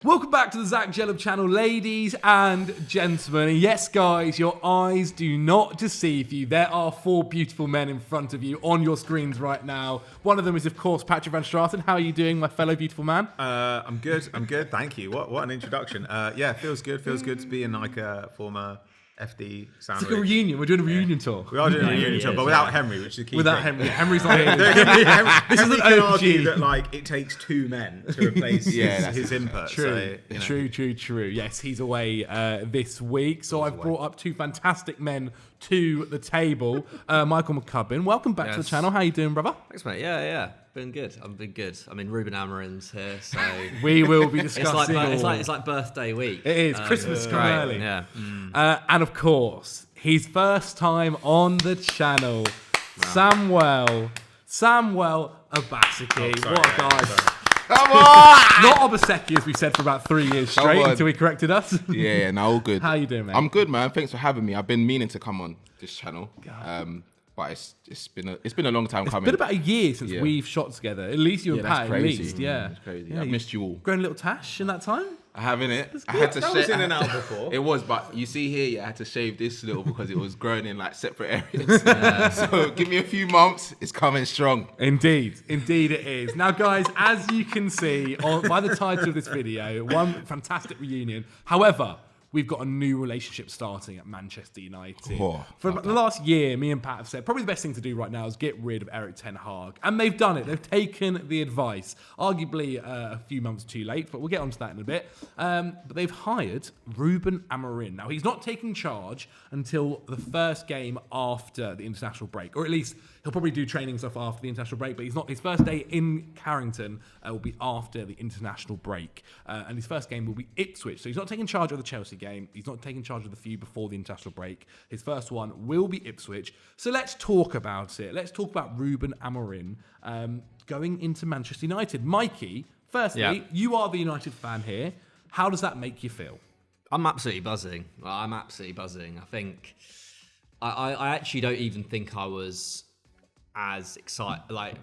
Welcome back to the Zach Djellab channel, ladies and gentlemen. And yes, guys, your eyes do not deceive you. There are four beautiful men in front of you on your screens right now. One of them is, of course, Patrick van Straten. How are you doing, my fellow beautiful man? I'm good. Thank you. What an introduction. Yeah, feels good to be in like a former FD sound. It's like a reunion. We're doing a reunion tour. We are doing a reunion tour, but without Henry, which is the key Without thing. Henry's not here. This is an argue that like it takes two men to replace his input. True, so, true. Yes, he's away this week. So I've brought up two fantastic men to the table. Michael McCubbin, welcome back to the channel. How you doing, brother? Thanks, mate. Yeah. Been good. I've been good. I mean, Ruben Amorim's here, so we will be discussing. It's like birthday week. It is Christmas come early. Yeah. And of course, his first time on the channel, Samuel Abasiki. What a guy! Come on! Not Obaseki, as we said for about 3 years straight until he corrected us. Yeah, no, all good. How you doing, mate? I'm good, man. Thanks for having me. I've been meaning to come on this channel. But it's been a long time coming. It's been about a year since we've shot together. At least you and Pat, at least. It's crazy. I've missed you all. Grown a little tash in that time? I have, innit? I had to that was in and out before. It was, but you see here, I had to shave this little because it was growing in like separate areas. So give me a few months, it's coming strong. Indeed it is. Now, guys, as you can see by the title of this video, one fantastic reunion. However, we've got a new relationship starting at Manchester United. For the last year, me and Pat have said probably the best thing to do right now is get rid of Erik Teh Hag. And they've done it. They've taken the advice. Arguably a few months too late, but we'll get onto that in a bit. But they've hired Ruben Amorim. Now, he's not taking charge until the first game after the international break, or at least he'll probably do training stuff after the international break, but his first day in Carrington will be after the international break. And his first game will be Ipswich. So he's not taking charge of the Chelsea game. He's not taking charge of the few before the international break. His first one will be Ipswich. So let's talk about it. Let's talk about Ruben Amorim going into Manchester United. Mikey, firstly, you are the United fan here. How does that make you feel? I'm absolutely buzzing. I think I actually don't even think I was as excited. Like,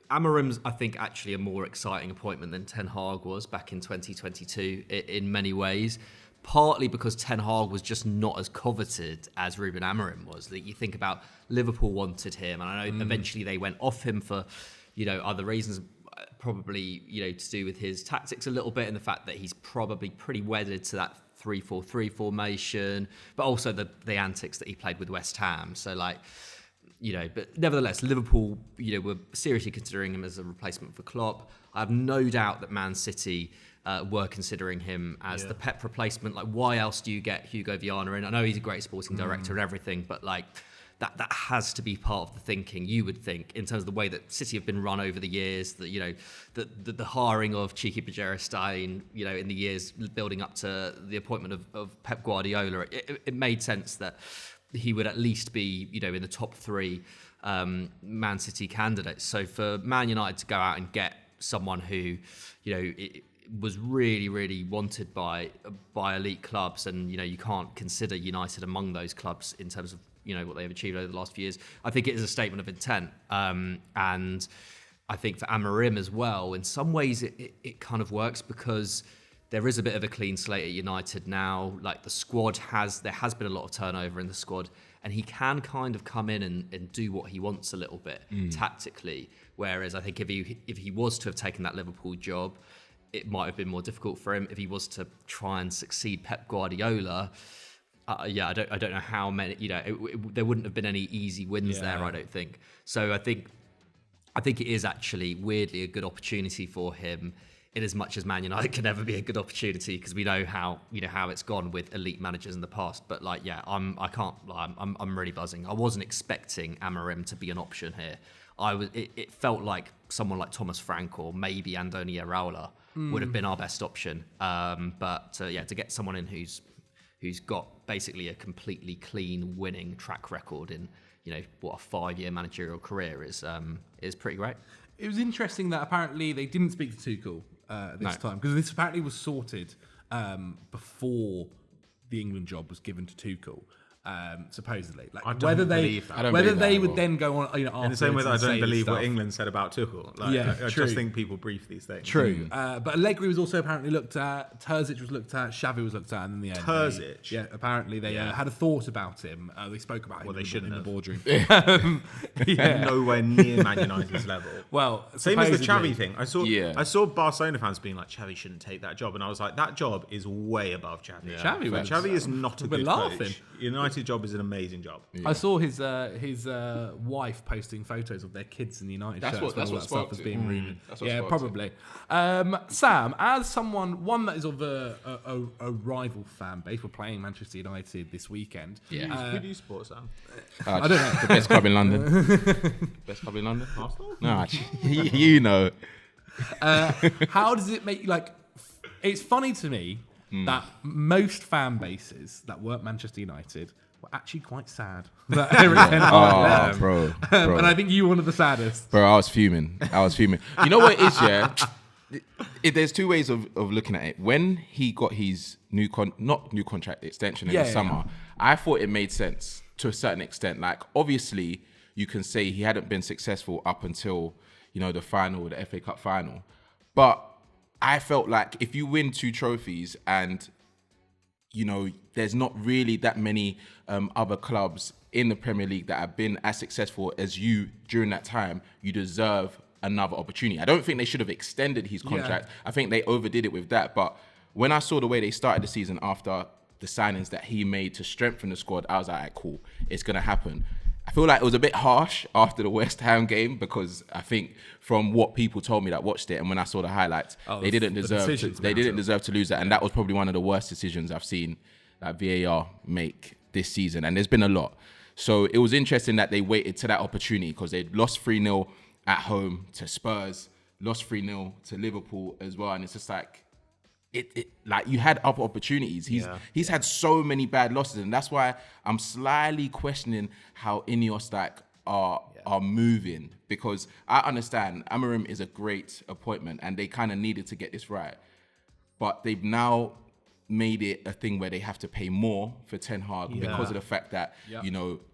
Amorim's, I think, actually a more exciting appointment than Ten Hag was back in 2022 in many ways. Partly because Ten Hag was just not as coveted as Ruben Amorim was. Like, you think about Liverpool wanted him, and I know eventually they went off him for, other reasons, probably, to do with his tactics a little bit, and the fact that he's probably pretty wedded to that 3-4-3 formation, but also the antics that he played with West Ham. So, like, but nevertheless, Liverpool, were seriously considering him as a replacement for Klopp. I have no doubt that Man City were considering him as the Pep replacement. Like, why else do you get Hugo Viana in? I know he's a great sporting director and everything, but like that has to be part of the thinking, you would think, in terms of the way that City have been run over the years. That the hiring of Cheeky Bergerstein, in the years building up to the appointment of Pep Guardiola, it made sense that he would at least be, in the top three Man City candidates. So for Man United to go out and get someone who, was really, really wanted by elite clubs, and you can't consider United among those clubs in terms of what they've achieved over the last few years. I think it is a statement of intent, and I think for Amorim as well, in some ways it kind of works because there is a bit of a clean slate at United now. Like, the squad there has been a lot of turnover in the squad, and he can kind of come in and do what he wants a little bit tactically. Whereas I think if he was to have taken that Liverpool job, it might have been more difficult for him. If he was to try and succeed Pep Guardiola, I don't know how many. There wouldn't have been any easy wins there. I don't think. So I think it is actually weirdly a good opportunity for him, in as much as Man United can never be a good opportunity, because we know how it's gone with elite managers in the past. But I'm really buzzing. I wasn't expecting Amorim to be an option here. It felt like someone like Thomas Frank or maybe Andoni Iraola would have been our best option. But to get someone in who's got basically a completely clean winning track record in what a 5-year managerial career is pretty great. It was interesting that apparently they didn't speak to Tuchel this time, because this apparently was sorted before the England job was given to Tuchel. supposedly. Like I don't whether they believe that. I don't whether believe they that would either. then go on, In the same way that I afterwards and don't say believe stuff. what England said about Tuchel. Like, Yeah, I true. just think people brief these things. True, but Allegri was also apparently looked at. Terzic was looked at. Xavi was looked at, and in the end, Terzic? yeah, apparently they had a thought about him. They spoke about him. Well, they in shouldn't the have. boardroom. Nowhere near Man United's level. Well, Same as the supposedly- Xavi thing. I saw Barcelona fans being like, Xavi shouldn't take that job. And I was like, that job is way above Xavi. Xavi was- Xavi is not a we're good laughing. coach. United job is an amazing job. I saw his wife posting photos of their kids in the United That's shirts. what- that's when all what that stuff sparked was it. being rumoured. That's what Yeah, sparked probably. Sam, as one that is of a rival fan base, we're playing Manchester United this weekend. Yeah. Who do you support, Sam? I don't know. The best club in London. Best club in London? Arsenal? Nah, you know. How does it make like? It's funny to me that most fan bases that weren't Manchester United were actually quite sad that Erik Teh Hag left. Bro. And I think you were one of the saddest. Bro, I was fuming. You know what it is, yeah? There's two ways of looking at it. When he got his not new contract extension in the summer, I thought it made sense to a certain extent. Like, obviously, you can say he hadn't been successful up until, the final, the FA Cup final. But I felt like if you win 2 trophies and, there's not really that many other clubs in the Premier League that have been as successful as you during that time, you deserve another opportunity. I don't think they should have extended his contract. I think they overdid it with that. But when I saw the way they started the season after the signings that he made to strengthen the squad, I was like, all right, cool, it's going to happen. I feel like it was a bit harsh after the West Ham game because I think from what people told me that watched it and when I saw the highlights, they didn't deserve to lose that. And that was probably one of the worst decisions I've seen VAR make this season. And there's been a lot. So it was interesting that they waited to that opportunity because they'd lost 3-0 at home to Spurs, lost 3-0 to Liverpool as well. And it's just like, like you had other opportunities. He's had so many bad losses, and that's why I'm slightly questioning how INEOS are moving, because I understand Amorim is a great appointment and they kind of needed to get this right, but they've now made it a thing where they have to pay more for Ten Hag because of the fact that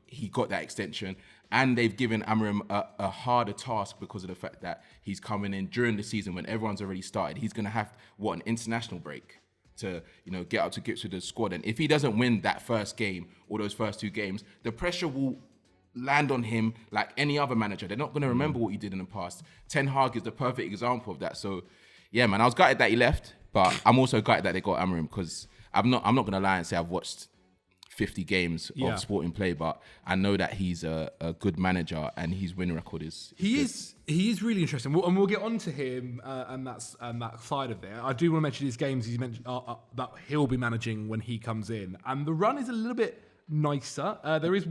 he got that extension. And they've given Amorim a harder task because of the fact that he's coming in during the season when everyone's already started. He's going to have, an international break to, get up to grips with the squad. And if he doesn't win that first game or those first 2 games, the pressure will land on him like any other manager. They're not going to remember what he did in the past. Ten Hag is the perfect example of that. So, yeah, man, I was gutted that he left, but I'm also gutted that they got Amorim because I'm not going to lie and say I've watched 50 games of Sporting play, but I know that he's a good manager and his win record is He is really interesting, and we'll get on to him and that side of it. I do want to mention his games he's mentioned that he'll be managing when he comes in, and the run is a little bit nicer. There is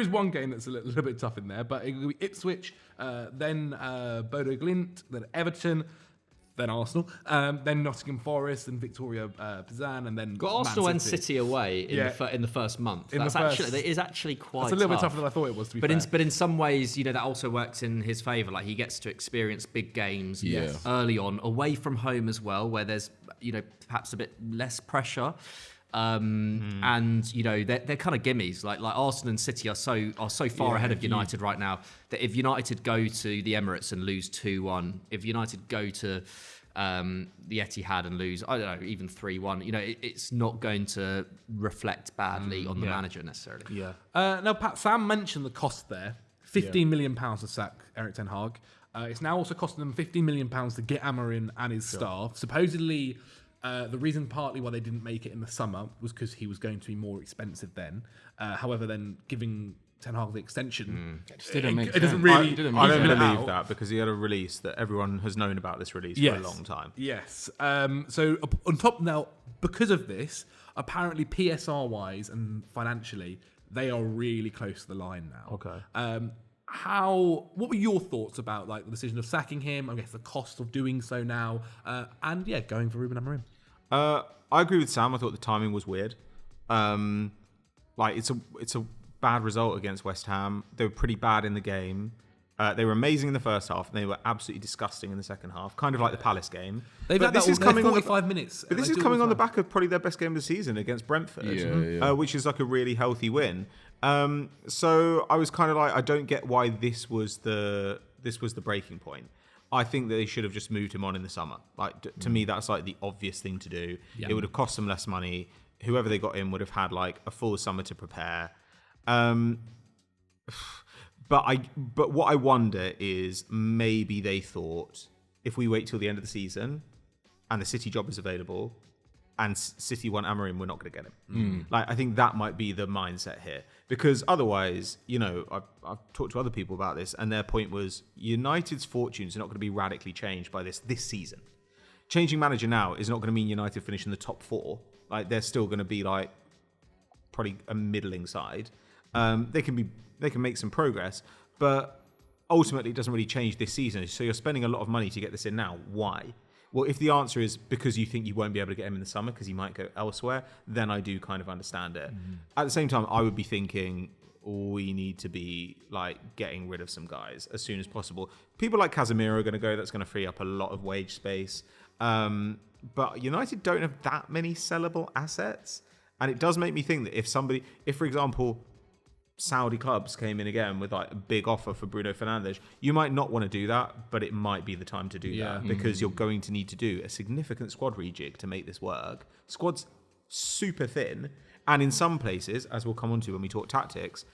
one game that's a little bit tough in there, but it will be Ipswich, then Bodo Glimt, then Everton, then Arsenal, then Nottingham Forest, and Victoria Plzen, and then Got Arsenal and City away in the first month. It is actually quite. It's a little tough. bit tougher than I thought it was. To be But fair. in some ways, that also works in his favour. Like he gets to experience big games early on, away from home as well, where there's perhaps a bit less pressure. And they're kind of gimmies. Like Arsenal and City are so far ahead of United right now that if United go to the Emirates and lose 2-1, if United go to the Etihad and lose, I don't know, even 3-1, it's not going to reflect badly on the manager necessarily. Yeah. Now, Pat, Sam mentioned the cost there. £15 million to sack Erik Teh Hag. It's now also costing them £15 million to get Amorim and his staff. Supposedly, the reason partly why they didn't make it in the summer was because he was going to be more expensive then. However, then giving Ten Hag the extension, it doesn't really. I don't believe that because he had a release that everyone has known about this release for a long time. Yes. So on top now, because of this, apparently PSR wise and financially, they are really close to the line now. Okay. What were your thoughts about the decision of sacking him? I guess the cost of doing so now, and going for Ruben Amorim. I agree with Sam. I thought the timing was weird. It's a bad result against West Ham. They were pretty bad in the game. They were amazing in the first half, and they were absolutely disgusting in the second half, kind of like the Palace game. They've had this is coming 45 minutes. But this is coming on the back of probably their best game of the season against Brentford, which is like a really healthy win. So I was kind of like, I don't get why this was the breaking point. I think that they should have just moved him on in the summer. Like to me, that's like the obvious thing to do. Yeah. It would have cost them less money. Whoever they got in would have had like a full summer to prepare. But what I wonder is maybe they thought if we wait till the end of the season and the City job is available and City want Amorim, we're not going to get him. Like I think that might be the mindset here, because otherwise, you know, I've talked to other people about this, and their point was United's fortunes are not going to be radically changed by this season. Changing manager now is not going to mean United finish in the top 4. Like they're still going to be like probably a middling side. They can make some progress, but ultimately it doesn't really change this season. So you're spending a lot of money to get this in now. Why? Well, if the answer is because you think you won't be able to get him in the summer because he might go elsewhere, then I do kind of understand it. At the same time, I would be thinking we need to be like getting rid of some guys as soon as possible. People like Casemiro are going to go. That's going to free up a lot of wage space. But United don't have that many sellable assets. And it does make me think that if for example, Saudi clubs came in again with like a big offer for Bruno Fernandes, you might not want to do that, but it might be the time to do that because you're going to need to do a significant squad rejig to make this work. Squad's super thin, and in some places, as we'll come on to when we talk tactics,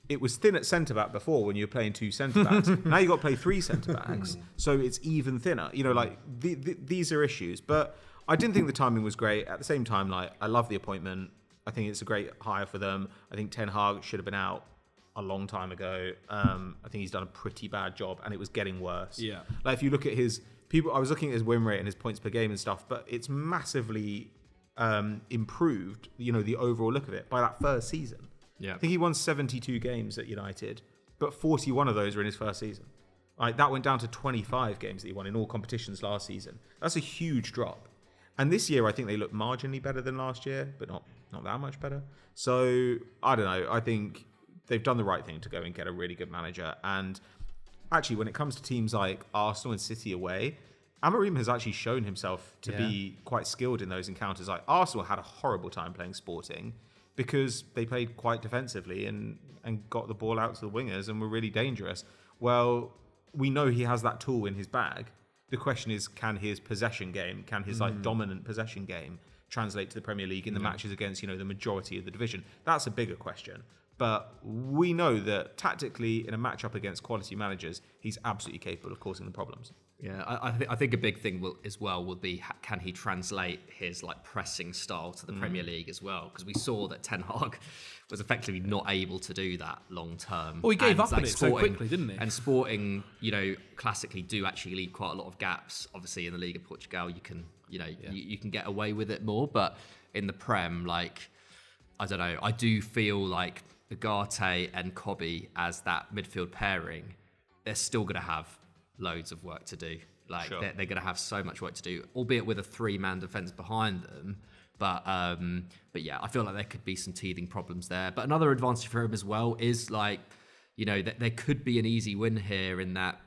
it was thin at centre-back before when you were playing 2 centre-backs. Now you've got to play 3 centre-backs, so it's even thinner. You know, like these are issues, but I didn't think the timing was great. At the same time, like I love the appointment. I think it's a great hire for them. I think Ten Hag should have been out a long time ago. I think he's done a pretty bad job, and it was getting worse. Yeah. Like if you look at I was looking at his win rate and his points per game and stuff, but it's massively improved. You know, the overall look of it by that first season. Yeah. I think he won 72 games at United, but 41 of those were in his first season. Like that went down to 25 games that he won in all competitions last season. That's a huge drop. And this year, I think they look marginally better than last year, but not that much better. So, I don't know. I think they've done the right thing to go and get a really good manager. And actually, when it comes to teams like Arsenal and City away, Amorim has actually shown himself to be quite skilled in those encounters. Like Arsenal had a horrible time playing Sporting because they played quite defensively and got the ball out to the wingers and were really dangerous. Well, we know he has that tool in his bag. The question is, can his possession game, can his like dominant possession game translate to the Premier League in the matches against, you know, the majority of the division? That's a bigger question. But we know that tactically in a matchup against quality managers, he's absolutely capable of causing the problems. Yeah, I think a big thing will be can he translate his like pressing style to the Premier League as well? Because we saw that Ten Hag was effectively not able to do that long term. Well, he gave up on it so quickly, didn't he? And Sporting, you know, classically do actually leave quite a lot of gaps. Obviously, in the League of Portugal, you can, you know, you can get away with it more. But in the Prem, like, I don't know, I do feel like Ugarte and Kobe as that midfield pairing, they're still going to have loads of work to do. Like they're going to have so much work to do, albeit with a 3-man defense behind them. But yeah, I feel like there could be some teething problems there. But another advantage for him as well is like, you know, that there could be an easy win here in that,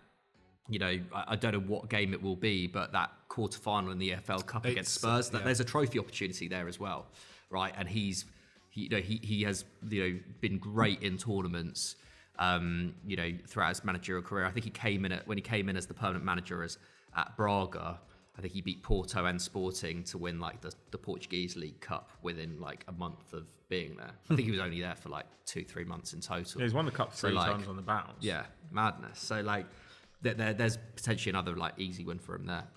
you know, I don't know what game it will be, but that quarterfinal in the EFL Cup against Spurs, that there's a trophy opportunity there as well, right? And he has, you know, been great in tournaments. You know, throughout his managerial career. I think when he came in as the permanent manager at Braga, I think he beat Porto and Sporting to win like the Portuguese League Cup within like a month of being there. I think he was only there for like 2-3 months in total. Yeah, he's won the cup 3 times on the bounce. Yeah, madness. So like there's potentially another like easy win for him there.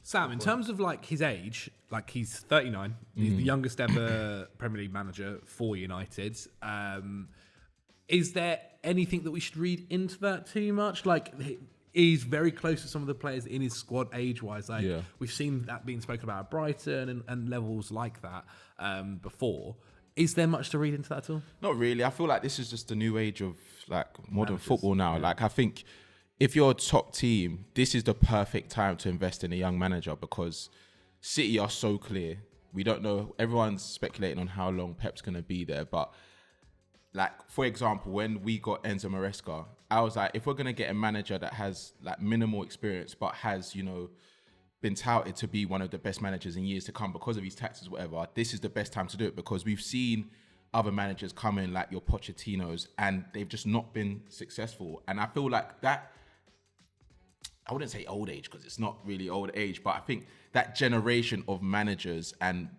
Sam, in terms of like his age, like he's 39, he's the youngest ever Premier League manager for United. Is there anything that we should read into that too much? Like, he's very close to some of the players in his squad age-wise. Like, we've seen that being spoken about at Brighton and levels like that before. Is there much to read into that at all? Not really. I feel like this is just the new age of like modern football now. Yeah. Like, I think if you're a top team, this is the perfect time to invest in a young manager because City are so clear. We don't know. Everyone's speculating on how long Pep's going to be there, but like, for example, when we got Enzo Maresca, I was like, if we're gonna get a manager that has like minimal experience but has, you know, been touted to be one of the best managers in years to come because of his tactics, whatever, this is the best time to do it, because we've seen other managers come in like your Pochettinos and they've just not been successful. And I feel like that, I wouldn't say old age because it's not really old age, but I think that generation of managers and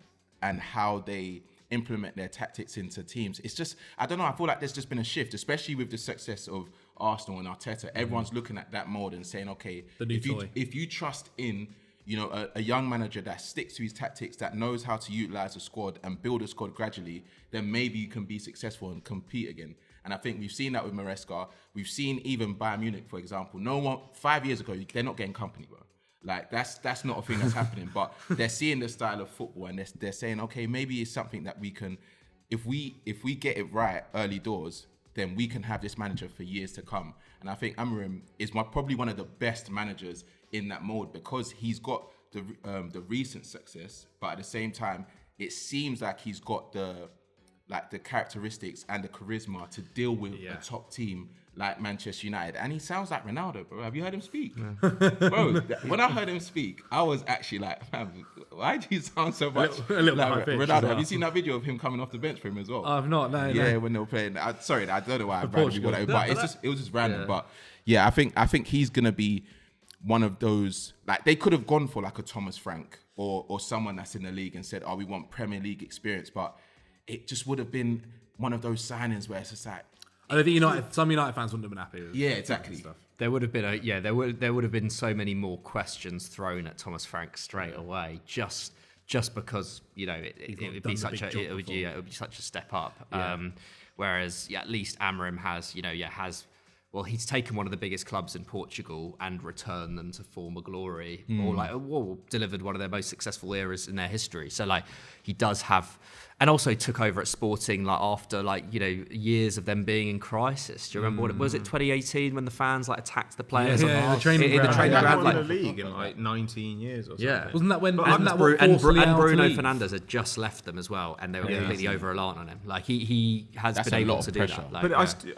how they implement their tactics into teams, it's just, I don't know, I feel like there's just been a shift, especially with the success of Arsenal and Arteta. Everyone's looking at that mold and saying, okay, if you trust in, you know, a young manager that sticks to his tactics, that knows how to utilize a squad and build a squad gradually, then maybe you can be successful and compete again. And I think we've seen that with Maresca. We've seen even Bayern Munich, for example. 5 years ago, they're not getting company, bro. Like that's not a thing that's happening. But they're seeing the style of football and they're saying, okay, maybe it's something that we can, if we get it right early doors, then we can have this manager for years to come. And I think Amorim is probably one of the best managers in that mode, because he's got the recent success, but at the same time, it seems like he's got the characteristics and the charisma to deal with a top team like Manchester United. And he sounds like Ronaldo, bro. Have you heard him speak? Bro, when I heard him speak, I was actually like, man, why do you sound so much a little like bit Ronaldo? well. Have you seen that video of him coming off the bench for him as well? I've not, no. Yeah, when they were playing. Sorry, I don't know why I randomly got that, but it was just random. Yeah. But yeah, I think he's gonna be one of those, like, they could have gone for like a Thomas Frank or someone that's in the league and said, oh, we want Premier League experience, but it just would have been one of those signings where it's just like, I think some United fans wouldn't have been happy with yeah, exactly. stuff. There would have been there would have been so many more questions thrown at Thomas Frank straight away, just because, you know, it would be such a step up. Yeah. Whereas at least Amorim has well, he's taken one of the biggest clubs in Portugal and returned them to former glory, or delivered one of their most successful eras in their history. So like, he does have, and also took over at Sporting like after years of them being in crisis. Do you remember what was it 2018 when the fans like attacked the players? The training They ground. haven't won like, the league in like 19 years or something. Yeah. Wasn't that when? and Bruno Fernandes had just left them as well, and they were completely over reliant on him. Like he has That's been a lot able of to do pressure. that. Like,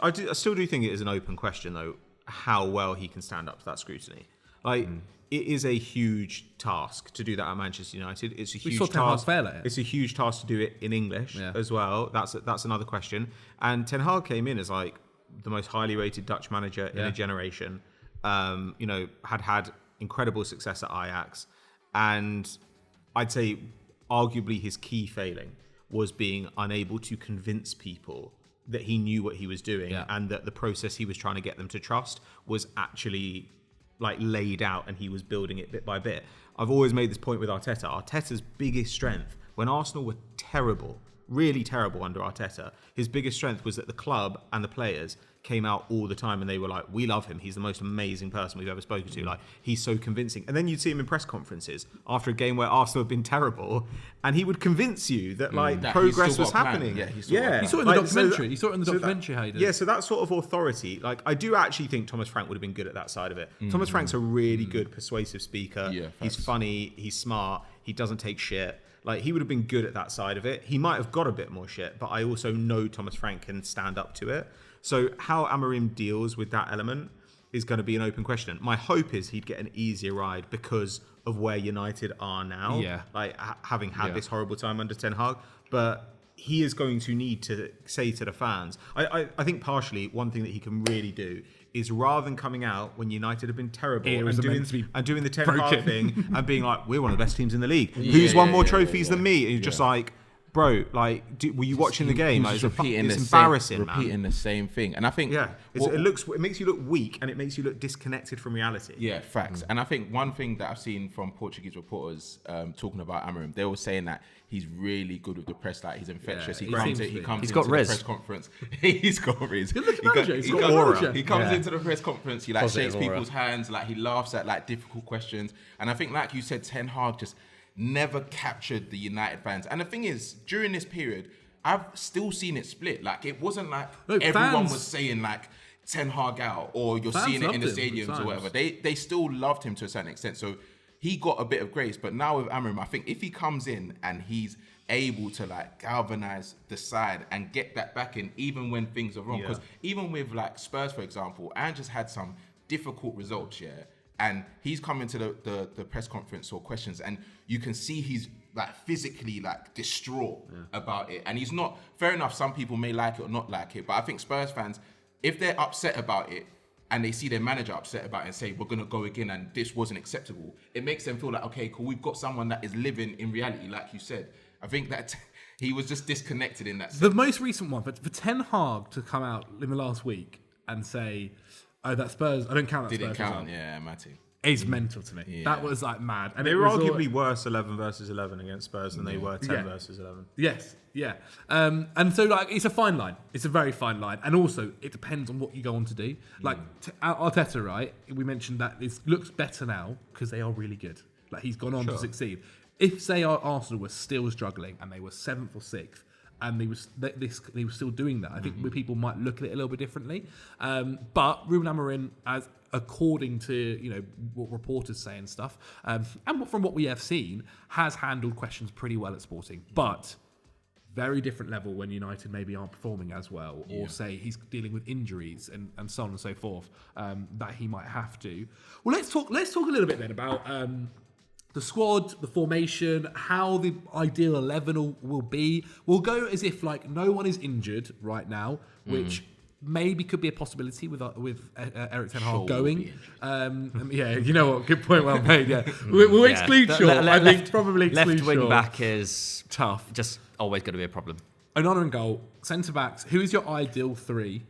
But I still do think it is an open question, though, how well he can stand up to that scrutiny. Like, it is a huge task to do that at Manchester United. It's a huge saw Ten Hag task. fail at it. It's a huge task to do it in English as well. That's another question. And Ten Hag came in as like the most highly rated Dutch manager in a generation. Had incredible success at Ajax, and I'd say arguably his key failing was being unable to convince people that he knew what he was doing and that the process he was trying to get them to trust was actually like laid out and he was building it bit by bit. I've always made this point with Arteta. Arteta's biggest strength, when Arsenal were terrible, really terrible under Arteta, his biggest strength was that the club and the players came out all the time and they were like, we love him. He's the most amazing person we've ever spoken to. Like, he's so convincing. And then you'd see him in press conferences after a game where Arsenal had been terrible, and he would convince you that progress was happening. He saw it in the documentary. He saw it in the documentary, how he did. Yeah, so that sort of authority, like, I do actually think Thomas Frank would have been good at that side of it. Thomas Frank's a really good persuasive speaker. Yeah, he's funny, he's smart, he doesn't take shit. Like, he would have been good at that side of it. He might have got a bit more shit, but I also know Thomas Frank can stand up to it. So how Amorim deals with that element is going to be an open question. My hope is he'd get an easier ride because of where United are now. Yeah. Like, having had this horrible time under Ten Hag. But he is going to need to say to the fans, I think partially one thing that he can really do is, rather than coming out when United have been terrible and doing the Ten Hag thing and being like, we're one of the best teams in the league. Who's won more trophies than me? And you're just like, bro, like, were you watching the game? Like, it's embarrassing, man. Repeating the same thing. And I think... Yeah, it makes you look weak and it makes you look disconnected from reality. Yeah, facts. And I think one thing that I've seen from Portuguese reporters talking about Amorim, they were saying that he's really good with the press. Like, he's infectious. He comes into the press conference. He's got Riz. He comes into the press conference. He shakes people's hands. Like, he laughs at like difficult questions. And I think, like you said, Ten Hag just never captured the United fans. And the thing is, during this period, I've still seen it split. Like, it wasn't like everyone was saying like Ten Hag out, or you're seeing it in the stadiums or whatever. They still loved him to a certain extent. So he got a bit of grace. But now with Amorim, I think if he comes in and he's able to like galvanize the side and get that back in, even when things are wrong, because even with like Spurs, for example, Aaron just had some difficult results, and he's coming to the press conference or questions, and you can see he's like physically like distraught about it. And he's not, fair enough, some people may like it or not like it, but I think Spurs fans, if they're upset about it and they see their manager upset about it and say, we're going to go again and this wasn't acceptable, it makes them feel like, okay, cool, we've got someone that is living in reality, like you said. I think that he was just disconnected in that sense. The most recent one, for Ten Hag to come out in the last week and say, oh, that Spurs, I don't count that Didn't Spurs count, result. my team. It's mental to me. Yeah. That was like mad. And They it were was arguably worse 11 versus 11 against Spurs than they were 10 versus 11. Yes, yeah. And so, like, it's a fine line. It's a very fine line. And also, it depends on what you go on to do. Like, Arteta, right? We mentioned that it looks better now because they are really good. Like, he's gone on to succeed. If, say, Arsenal were still struggling and they were 7th or 6th, and they were still doing that, I think people might look at it a little bit differently. But Ruben Amorim, as according to what reporters say and stuff, and from what we have seen, has handled questions pretty well at Sporting. But very different level when United maybe aren't performing as well, or say he's dealing with injuries and so on and so forth, that he might have to. Well, let's talk a little bit then about the squad, the formation, how the ideal 11 will be. We'll go as if like no one is injured right now, which maybe could be a possibility with Erik Teh Hag going. Yeah, you know what? Good point, well made. Yeah, we'll exclude Shaw. I think probably exclude left wing Shaw. back is Tough. Just always going to be a problem. Onana in goal, centre backs. Who is your ideal 3?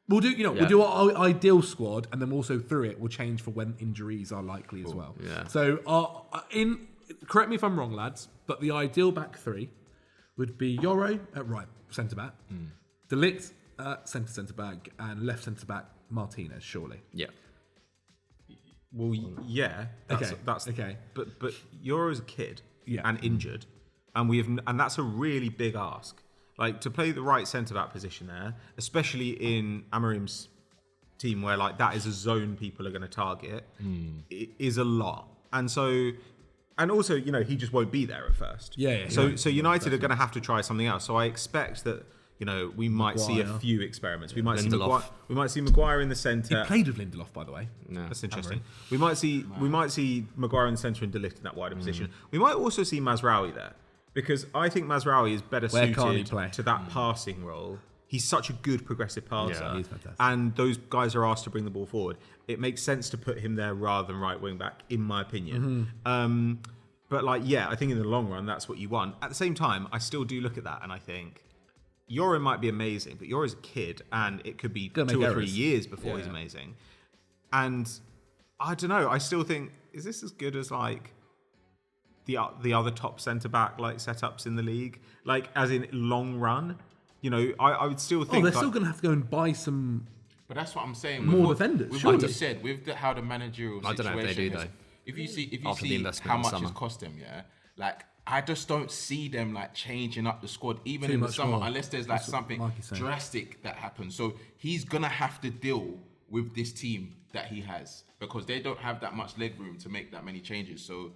We'll do our ideal squad, and then also through it, we'll change for when injuries are likely as well. Yeah. So, correct me if I'm wrong, lads, but the ideal back 3 would be Yoro at right centre back, De Ligt at centre back, and left centre back Martinez. Surely. Yeah. Well, yeah. That's okay. But Euro's a kid Yeah. and injured, and that's a really big ask. Like, to play the right centre-back position there, especially in Amorim's team where, like, that is a zone people are going to target, it is a lot. And so, and also, he just won't be there at first. Yeah. So United are going to have to try something else. So I expect that, we might see a few experiments. We might see Maguire in the centre. He played with Lindelof, by the way. No. That's interesting. We might see Maguire in the centre and De Ligt in that wider position. We might also see Mazraoui there. Because I think Mazraoui is better suited to that passing role. He's such a good progressive passer. Yeah, he's fantastic. And those guys are asked to bring the ball forward. It makes sense to put him there rather than right wing back, in my opinion. But I think in the long run, that's what you want. At the same time, I still do look at that and I think, Yoro might be amazing, but Yoro's a kid and it could be 2 or 3 years before he's amazing. And I don't know, I still think, is this as good as like the other top centre-back like setups in the league, like as in long run, I would still think. They're still going to have to go and buy some. But that's what I'm saying. More defenders. With surely. what you said, with how the managerial situation. I don't know if they do is, though. If you see investment how in much summer. it's cost them, like I just don't see them like changing up the squad even Too in the much summer more. unless there's like something Marky's saying. drastic that happens. So he's gonna have to deal with this team that he has because they don't have that much leg room to make that many changes. So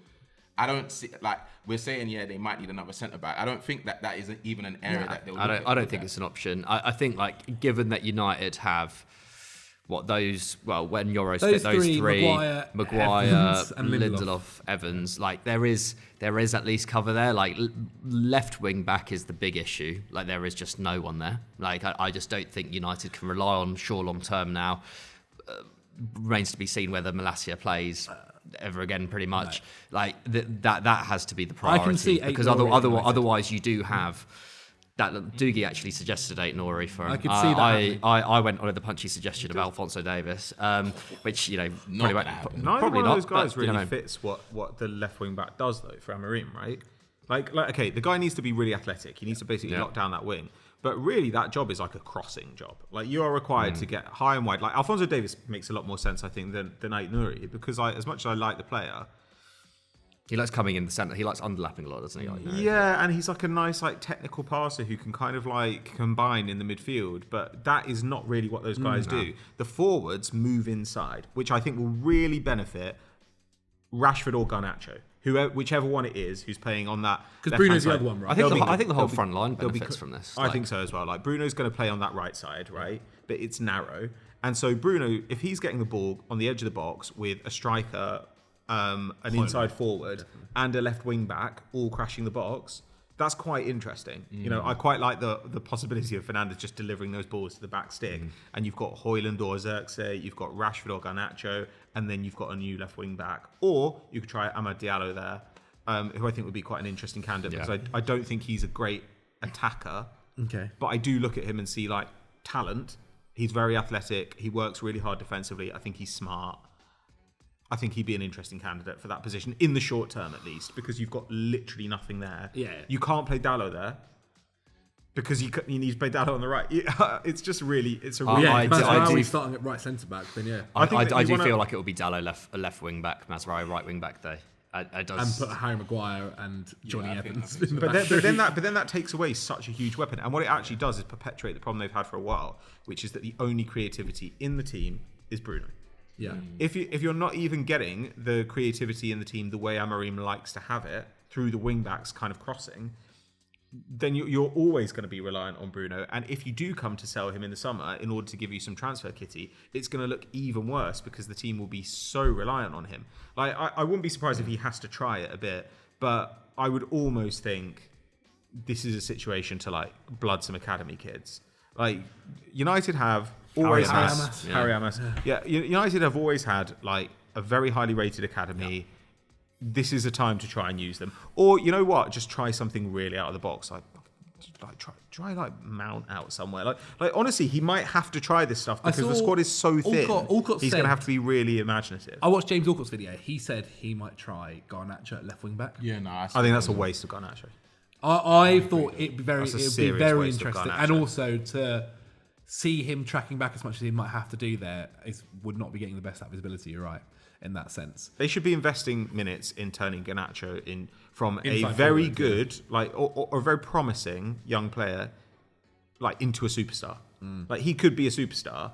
I don't see, like we're saying, they might need another centre back. I don't think that isn't even an area that they'll. I don't think it's an option. I think like given that United have when Euros fit those three, Maguire, Evans, and Lindelof, Evans, like there is at least cover there. Like left wing back is the big issue. Like there is just no one there. Like I just don't think United can rely on Shaw long term now. Remains to be seen whether Malacia plays ever again, pretty much. Like that has to be the priority. I can see because otherwise you do have that. Doogie actually suggested 8 Nori for him. I could see that. I went on with the punchy suggestion of Alphonso Davis, which probably won't. Neither Probably one of those guys but, really fits what the left wing back does though for Amorim, right? Like okay, the guy needs to be really athletic. He needs to basically lock down that wing. But really, that job is like a crossing job. Like you are required to get high and wide. Like Alphonso Davis makes a lot more sense, I think, than Ait Nouri because as much as I like the player, he likes coming in the centre. He likes underlapping a lot, doesn't he? Yeah, and he's like a nice like technical passer who can kind of like combine in the midfield. But that is not really what those guys do. The forwards move inside, which I think will really benefit Rashford or Garnacho, whichever one it is who's playing on that. Because Bruno's the other one, right? I think the whole front line benefits from this. I think so as well. Like Bruno's going to play on that right side, right? But it's narrow, and so Bruno, if he's getting the ball on the edge of the box with a striker, an inside forward, and a left wing back, all crashing the box. That's quite interesting. You know, I quite like the possibility of Fernandes just delivering those balls to the back stick. And you've got Højlund or Xerxes, you've got Rashford or Garnacho, and then you've got a new left wing back. Or you could try Amad Diallo there, who I think would be quite an interesting candidate because I don't think he's a great attacker. Okay. But I do look at him and see like talent. He's very athletic. He works really hard defensively. I think he's smart. I think he'd be an interesting candidate for that position in the short term, at least, because you've got literally nothing there. Yeah. You can't play Dallo there because you need to play Dallo on the right. It's just really, it's a really. Mazraoui starting at right centre back, then I do feel like it will be Dallo left wing back, Mazraoui right wing back though. And put Harry Maguire and Johnny Evans. But then that takes away such a huge weapon. And what it actually does is perpetuate the problem they've had for a while, which is that the only creativity in the team is Bruno. Yeah. If you're not even getting the creativity in the team the way Amorim likes to have it through the wing backs kind of crossing, then you're always going to be reliant on Bruno. And if you do come to sell him in the summer in order to give you some transfer kitty, it's going to look even worse because the team will be so reliant on him. Like I wouldn't be surprised if he has to try it a bit, but I would almost think this is a situation to like blood some academy kids. Like United have always had Harry Amas. Yeah, United have always had like a very highly rated academy. Yeah. This is a time to try and use them, or you know what? Just try something really out of the box. Like try like Mount out somewhere. Like honestly, he might have to try this stuff because the squad is so thin. He's going to have to be really imaginative. I watched James Allcott's video. He said he might try Garnacho at left wing back. Yeah, no, I think that's a waste of Garnacho. I thought it'd be very interesting, and also to see him tracking back as much as he might have to do there would not be getting the best out of his ability. You're right in that sense. They should be investing minutes in turning Garnacho from a very good, or a very promising young player, like into a superstar. Like he could be a superstar.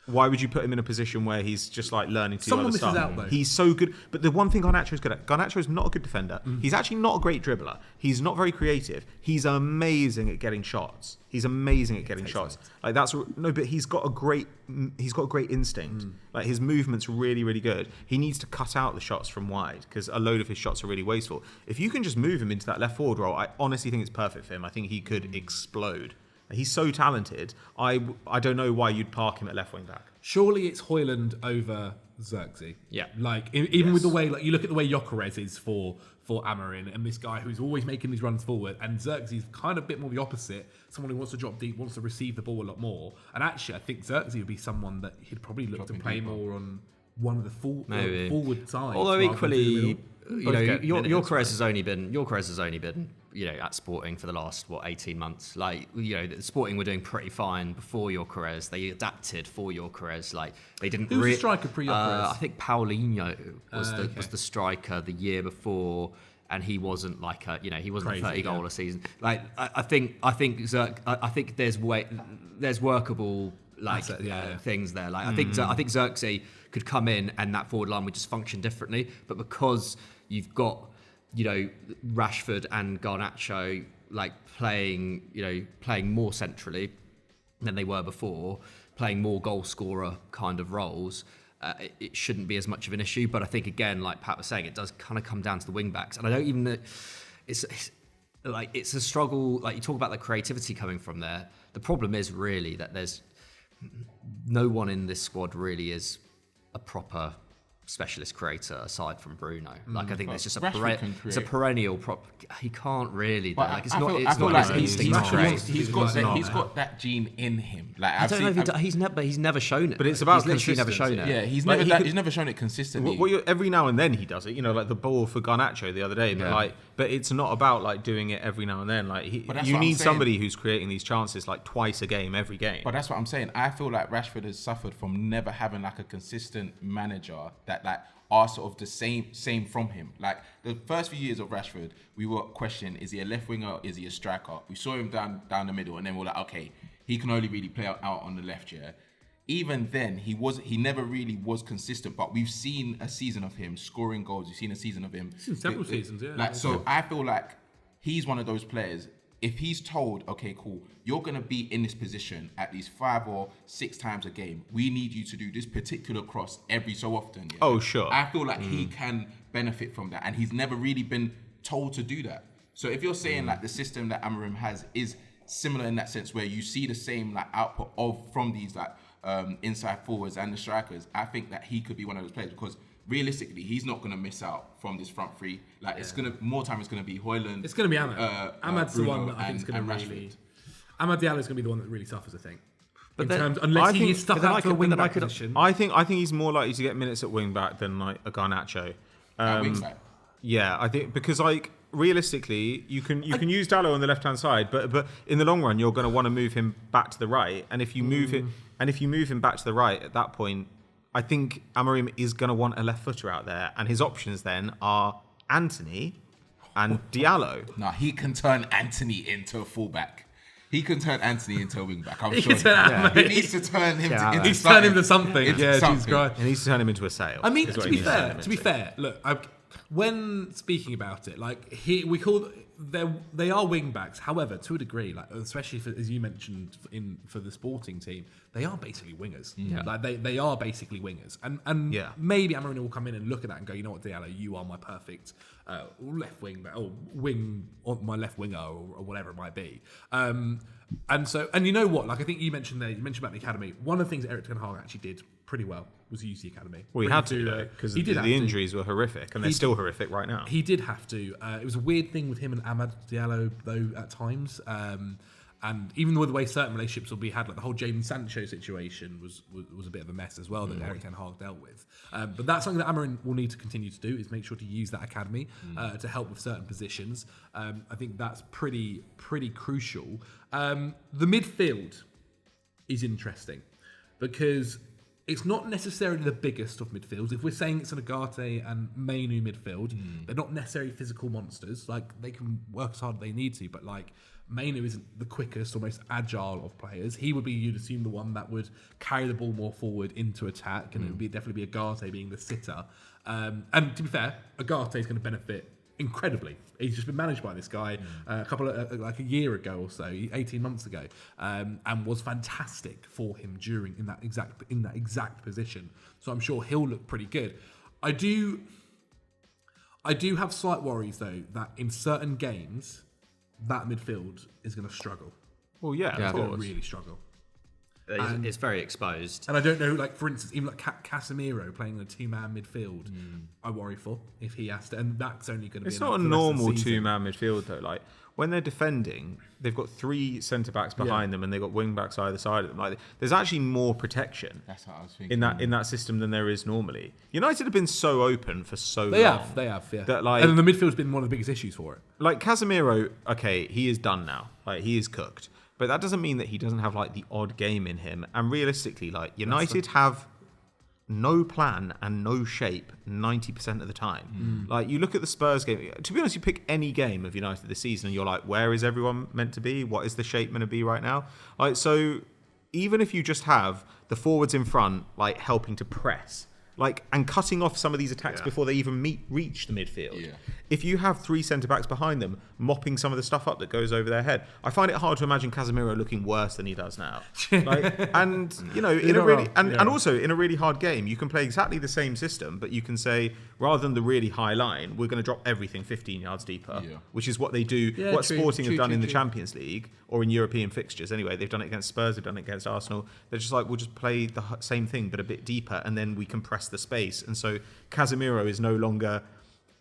Why would you put him in a position where he's just like learning to do other stuff? Out, though. He's so good. But the one thing Garnacho is good at, Garnacho is not a good defender. He's actually not a great dribbler. He's not very creative. He's amazing at getting shots. Like but he's got a great instinct. Like his movement's really, really good. He needs to cut out the shots from wide because a load of his shots are really wasteful. If you can just move him into that left forward role, I honestly think it's perfect for him. I think he could explode. He's so talented. I don't know why you'd park him at left wing back. Surely it's Højlund over Xerxes. Yeah. Like even with the way, like you look at the way Gyökeres is for Amorim, and this guy who's always making these runs forward, and Xerxes is kind of a bit more the opposite. Someone who wants to drop deep, wants to receive the ball a lot more. And actually, I think Xerxes would be someone that he'd probably look to play more on one of the forward sides. Although equally, Gyökeres has only been at Sporting for the last 18 months. Like Sporting were doing pretty fine before Gyökeres. They adapted for Gyökeres. Like they didn't. Who was the striker pre-Gyökeres? I think Paulinho was the striker the year before, and he wasn't like he wasn't crazy, a 30 goal a season. Like I think there's workable things there. Like I think Xerxes could come in and that forward line would just function differently. But because you've got Rashford and Garnacho like playing more centrally than they were before, playing more goal scorer kind of roles, it shouldn't be as much of an issue. But I think again, like Pat was saying, it does kind of come down to the wing backs, and I don't even it's a struggle. Like you talk about the creativity coming from there. The problem is really that there's no one in this squad really is a proper specialist creator aside from Bruno. Like I think there's just it's a perennial prop. He can't really. Like it's not. It's not like he's got that gene in him. Like I don't know if he's never shown it. But it's about he's literally never shown it. Yeah, he's never shown it consistently. Every now and then he does it. Like the ball for Garnacho the other day. But it's not about like doing it every now and then. Like you need somebody who's creating these chances like twice a game, every game. But that's what I'm saying. I feel like Rashford has suffered from never having like a consistent manager that like are sort of the same from him. Like the first few years of Rashford, we were questioning, is he a left winger, is he a striker? We saw him down the middle, and then we're like, okay, he can only really play out on the left, yeah. even then he never really was consistent. But we've seen a season of him scoring goals. We've seen a season of him. Several seasons, yeah. Like, so I feel like he's one of those players. If he's told, okay, cool, you're going to be in this position at least 5 or 6 times a game. We need you to do this particular cross every so often. Yeah? Oh, sure. I feel like he can benefit from that. And he's never really been told to do that. So if you're saying like the system that Amorim has is similar in that sense, where you see the same like output from these like inside forwards and the strikers, I think that he could be one of those players, because realistically, he's not going to miss out from this front three. Like, it's going to, more time it's going to be Højlund. It's going to be Ahmad. Ahmad's Bruno, the one that I think is going to and really... Rashford. Amad Diallo is going to be the one that really suffers, I think. But Unless he is stuck out to a wing-back position. I think he's more likely to get minutes at wing-back than like a Garnacho. At wing-back? Yeah, I think, because like realistically, you can use Diallo on the left-hand side, but in the long run, you're going to want to move him back to the right. And if you move him back to the right at that point, I think Amorim is going to want a left footer out there, and his options then are Anthony and Diallo. No, he can turn Anthony into a fullback. He can turn Anthony into a wingback. I'm sure. He needs to turn him into something. Jesus Christ. He needs to turn him into a sail. I mean, to be fair, look, when speaking about it, like they are wing backs. However, to a degree, like especially as you mentioned for the Sporting team, they are basically wingers. Yeah. Like they are basically wingers, and maybe Amorim will come in and look at that and go, you know what, Diallo, you are my perfect left wing back, or wing, or my left winger, or whatever it might be. And you know what, like I think you mentioned about the academy. One of the things that Erik Teh Hag actually did pretty well was use the academy. Well, he had to, because the injuries were horrific, and they're still horrific right now. He did have to. It was a weird thing with him and Amad Diallo, though, at times. And even with the way certain relationships will be had, like the whole Jadon Sancho situation was a bit of a mess as well that Erik Teh Hag dealt with. But that's something that Amorim will need to continue to do, is make sure to use that academy to help with certain positions. I think that's pretty crucial. The midfield is interesting because it's not necessarily the biggest of midfields. If we're saying it's an Agate and Mainu midfield, they're not necessarily physical monsters. Like, they can work as hard as they need to, but like Mainu isn't the quickest or most agile of players. He would be, you'd assume, the one that would carry the ball more forward into attack, and it would definitely be Agate being the sitter. And to be fair, Agate is going to benefit incredibly. He's just been managed by this guy a year ago or so, 18 months ago, and was fantastic for him in that exact position. So I'm sure he'll look pretty good. I do have slight worries though that in certain games that midfield is going to struggle. Well, yeah, it's going to really struggle. It's very exposed. And I don't know, like, for instance, even like Casemiro playing in a two-man midfield, I worry for if he has to. And that's only going to be... It's not a normal two-man midfield, though. Like, when they're defending, they've got 3 centre-backs behind them, and they've got wing-backs either side of them. Like, there's actually more protection that's what I was thinking. in that system than there is normally. United have been so open for so long. They have, yeah. That, like, and the midfield's been one of the biggest issues for it. Like, Casemiro, okay, he is done now. Like, he is cooked. But that doesn't mean that he doesn't have, like, the odd game in him. And realistically, like, United have no plan and no shape 90% of the time. Like, you look at the Spurs game. To be honest, you pick any game of United this season and you're like, where is everyone meant to be? What is the shape going to be right now? Like, so even if you just have the forwards in front, like, helping to press, like, and cutting off some of these attacks before they even reach the midfield. Yeah. If you have 3 centre-backs behind them, mopping some of the stuff up that goes over their head, I find it hard to imagine Casemiro looking worse than he does now. Like, and, you know, and also in a really hard game, you can play exactly the same system, but you can say, rather than the really high line, we're going to drop everything 15 yards deeper, which is what they do, Sporting have done in the Champions League, or in European fixtures anyway. They've done it against Spurs, they've done it against Arsenal. They're just like, we'll just play the same thing, but a bit deeper, and then we compress the space. And so Casemiro is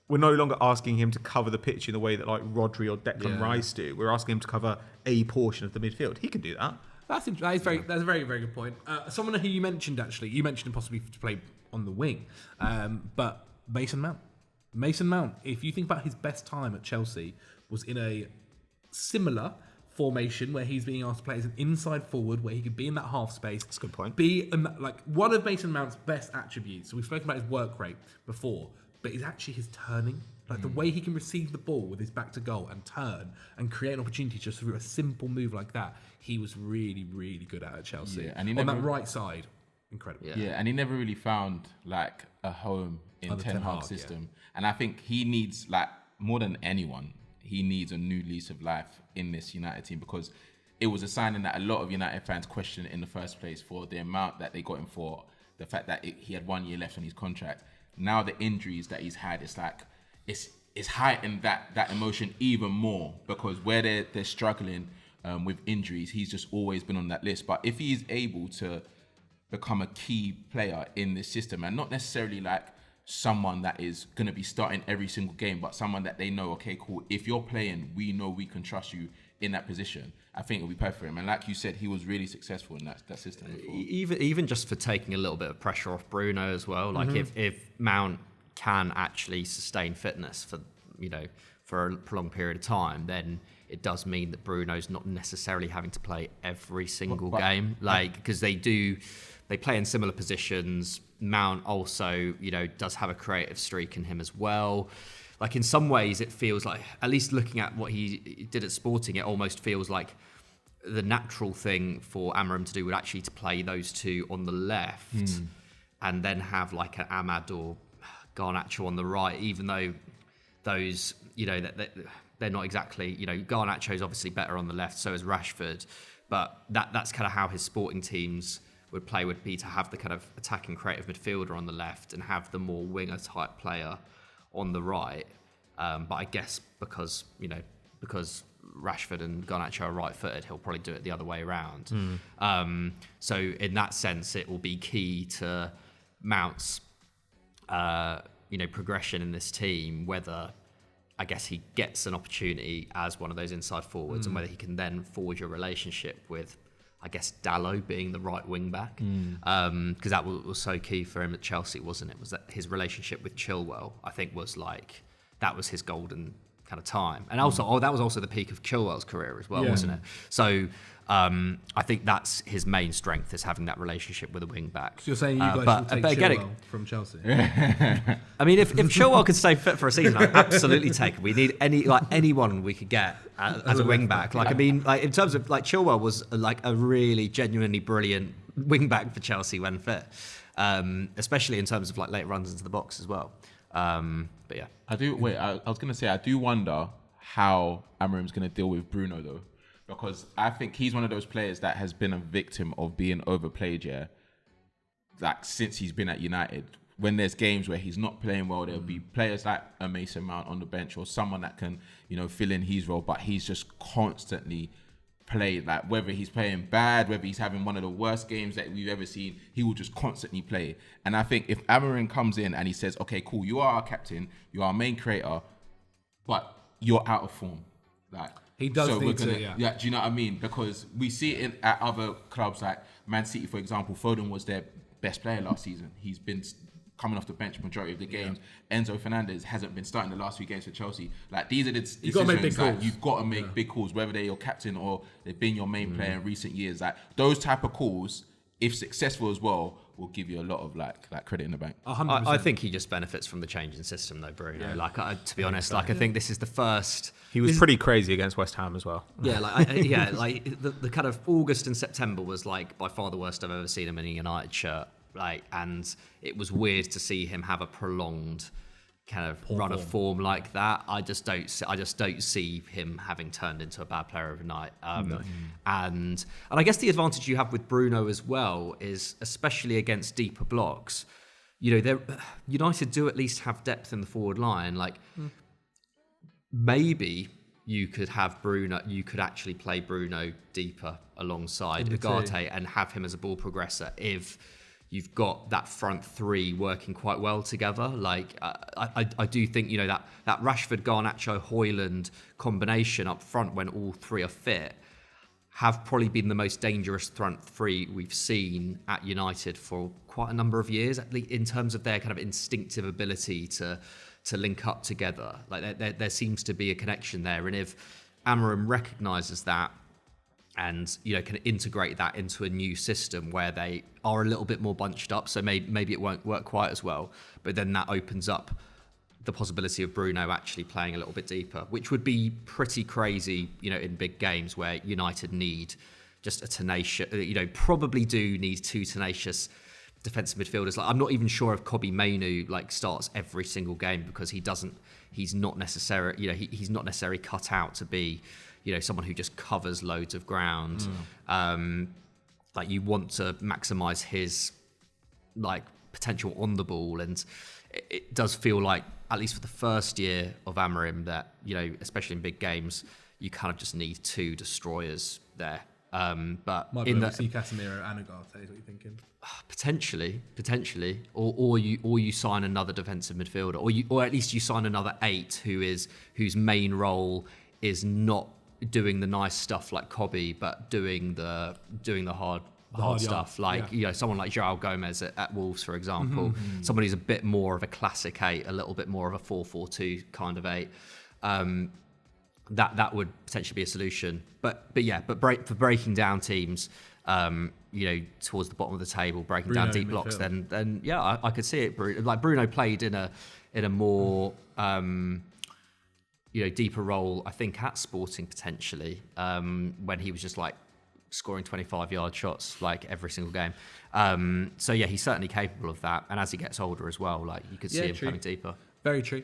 we're no longer asking him to cover the pitch in the way that like Rodri or Declan Rice do. We're asking him to cover a portion of the midfield. He can do that. That's a very, very good point. Someone who you mentioned him possibly to play on the wing, but Mason Mount. If you think about his best time at Chelsea, was in a similar formation where he's being asked to play as an inside forward, where he could be in that half space. That's a good point. Be like one of Mason Mount's best attributes. So we've spoken about his work rate before, but it's actually his turning. Like the way he can receive the ball with his back to goal and turn and create an opportunity just through a simple move like that. He was really, really good at Chelsea. Yeah, and on that right side. incredible. Yeah. Yeah, and he never really found like a home in Under Ten Ten Hag's Hag, system. And I think he needs, like, more than anyone, he needs a new lease of life in this United team, because it was a signing that a lot of United fans questioned in the first place for the amount that they got him for, the fact that he had 1 year left on his contract. Now the injuries that he's had, it's like it's heightened that emotion even more, because where they're struggling with injuries, he's just always been on that list. But if he's able to become a key player in this system, and not necessarily like someone that is going to be starting every single game, but someone that they know, okay, cool, if you're playing, we know we can trust you in that position, I think it'll be perfect for him. And like you said, he was really successful in that system before. Even just for taking a little bit of pressure off Bruno as well. Like if Mount can actually sustain fitness for a prolonged period of time, then it does mean that Bruno's not necessarily having to play every single game. Like, because they play in similar positions. Mount also, does have a creative streak in him as well. Like, in some ways, it feels like, at least looking at what he did at Sporting, it almost feels like the natural thing for Amorim to do would actually to play those two on the left and then have like an Ahmad or Garnacho on the right, even though those, they're not exactly, Garnacho's obviously better on the left, so is Rashford, but that's kind of how his Sporting teams would play, would be to have the kind of attacking creative midfielder on the left and have the more winger type player on the right. But I guess because Rashford and Garnacho are right-footed, he'll probably do it the other way around. So in that sense, it will be key to Mount's progression in this team, whether I guess he gets an opportunity as one of those inside forwards and whether he can then forge a relationship with, I guess, Dalot being the right wing back, because that was so key for him at Chelsea, wasn't it? Was that his relationship with Chilwell, I think, was like, that was his golden kind of time. And also, that was also the peak of Chilwell's career as well, wasn't it? So I think that's his main strength, is having that relationship with a wing back. So you're saying you guys will take Chilwell from Chelsea? I mean, if Chilwell could stay fit for a season, I'd absolutely take it. We need anyone we could get as a wing back. Like, I mean, like, in terms of, like, Chilwell was like a really genuinely brilliant wing back for Chelsea when fit, especially in terms of like late runs into the box as well. But yeah, I was going to say, I do wonder how Amorim's going to deal with Bruno though, because I think he's one of those players that has been a victim of being overplayed, like since he's been at United. When there's games where he's not playing well, there'll be players like a Mason Mount on the bench or someone that can, fill in his role, but he's just constantly played. Like, whether he's playing bad, whether he's having one of the worst games that we've ever seen, he will just constantly play. And I think if Amorim comes in and he says, okay, cool, you are our captain, you are our main creator, but you're out of form. Like, he does so need do to, you know what I mean? Because we see it at other clubs like Man City, for example. Foden was their best player last season. He's been coming off the bench majority of the games. Enzo Fernandez hasn't been starting the last few games for Chelsea. Like, these are the decisions you've got to make big calls, whether they're your captain or they've been your main player in recent years. Like, those type of calls, if successful as well, will give you a lot of like credit in the bank. 100%. I think he just benefits from the change in system though, Bruno. Yeah. Like, to be honest, like, I think this is the first. He was pretty crazy against West Ham as well. Yeah, like the kind of August and September was like by far the worst I've ever seen him in a United shirt. Like, and it was weird to see him have a prolonged kind of run of form like that. I just don't see him having turned into a bad player overnight. And I guess the advantage you have with Bruno as well is, especially against deeper blocks, United do at least have depth in the forward line. Like, maybe you could have Bruno, you could actually play Bruno deeper alongside Ugarte and have him as a ball progressor if you've got that front three working quite well together. Like, I do think, that Rashford, Garnacho, Højlund combination up front, when all three are fit, have probably been the most dangerous front three we've seen at United for quite a number of years, at least in terms of their kind of instinctive ability to link up together. Like, there seems to be a connection there. And if Amorim recognises that, and can integrate that into a new system where they are a little bit more bunched up, so maybe it won't work quite as well, but then that opens up the possibility of Bruno actually playing a little bit deeper, which would be pretty crazy, in big games where United need just a tenacious, probably do need two tenacious defensive midfielders. Like, I'm not even sure if Kobbie Mainoo like starts every single game, because he's not necessarily, he's not necessarily cut out to be, someone who just covers loads of ground. Like, you want to maximise his like potential on the ball, and it does feel like, at least for the first year of Amorim, that especially in big games, you kind of just need two destroyers there. But might be able to see Casemiro and Ugarte, is what you're thinking? Potentially, or you sign another defensive midfielder, or at least you sign another 8 whose main role is not doing the nice stuff like Kobbie, but doing the hard stuff, like someone like João Gomez at Wolves, for example. Someone who's a bit more of a classic 8, a little bit more of a 4-4-2 kind of 8. That would potentially be a solution. But for breaking down teams, towards the bottom of the table, breaking Bruno down deep blocks, then I could see it. Like, Bruno played in a more deeper role, I think, at Sporting potentially, when he was just like scoring 25-yard shots like every single game. He's certainly capable of that. And as he gets older as well, like, you could see him coming deeper. Very true.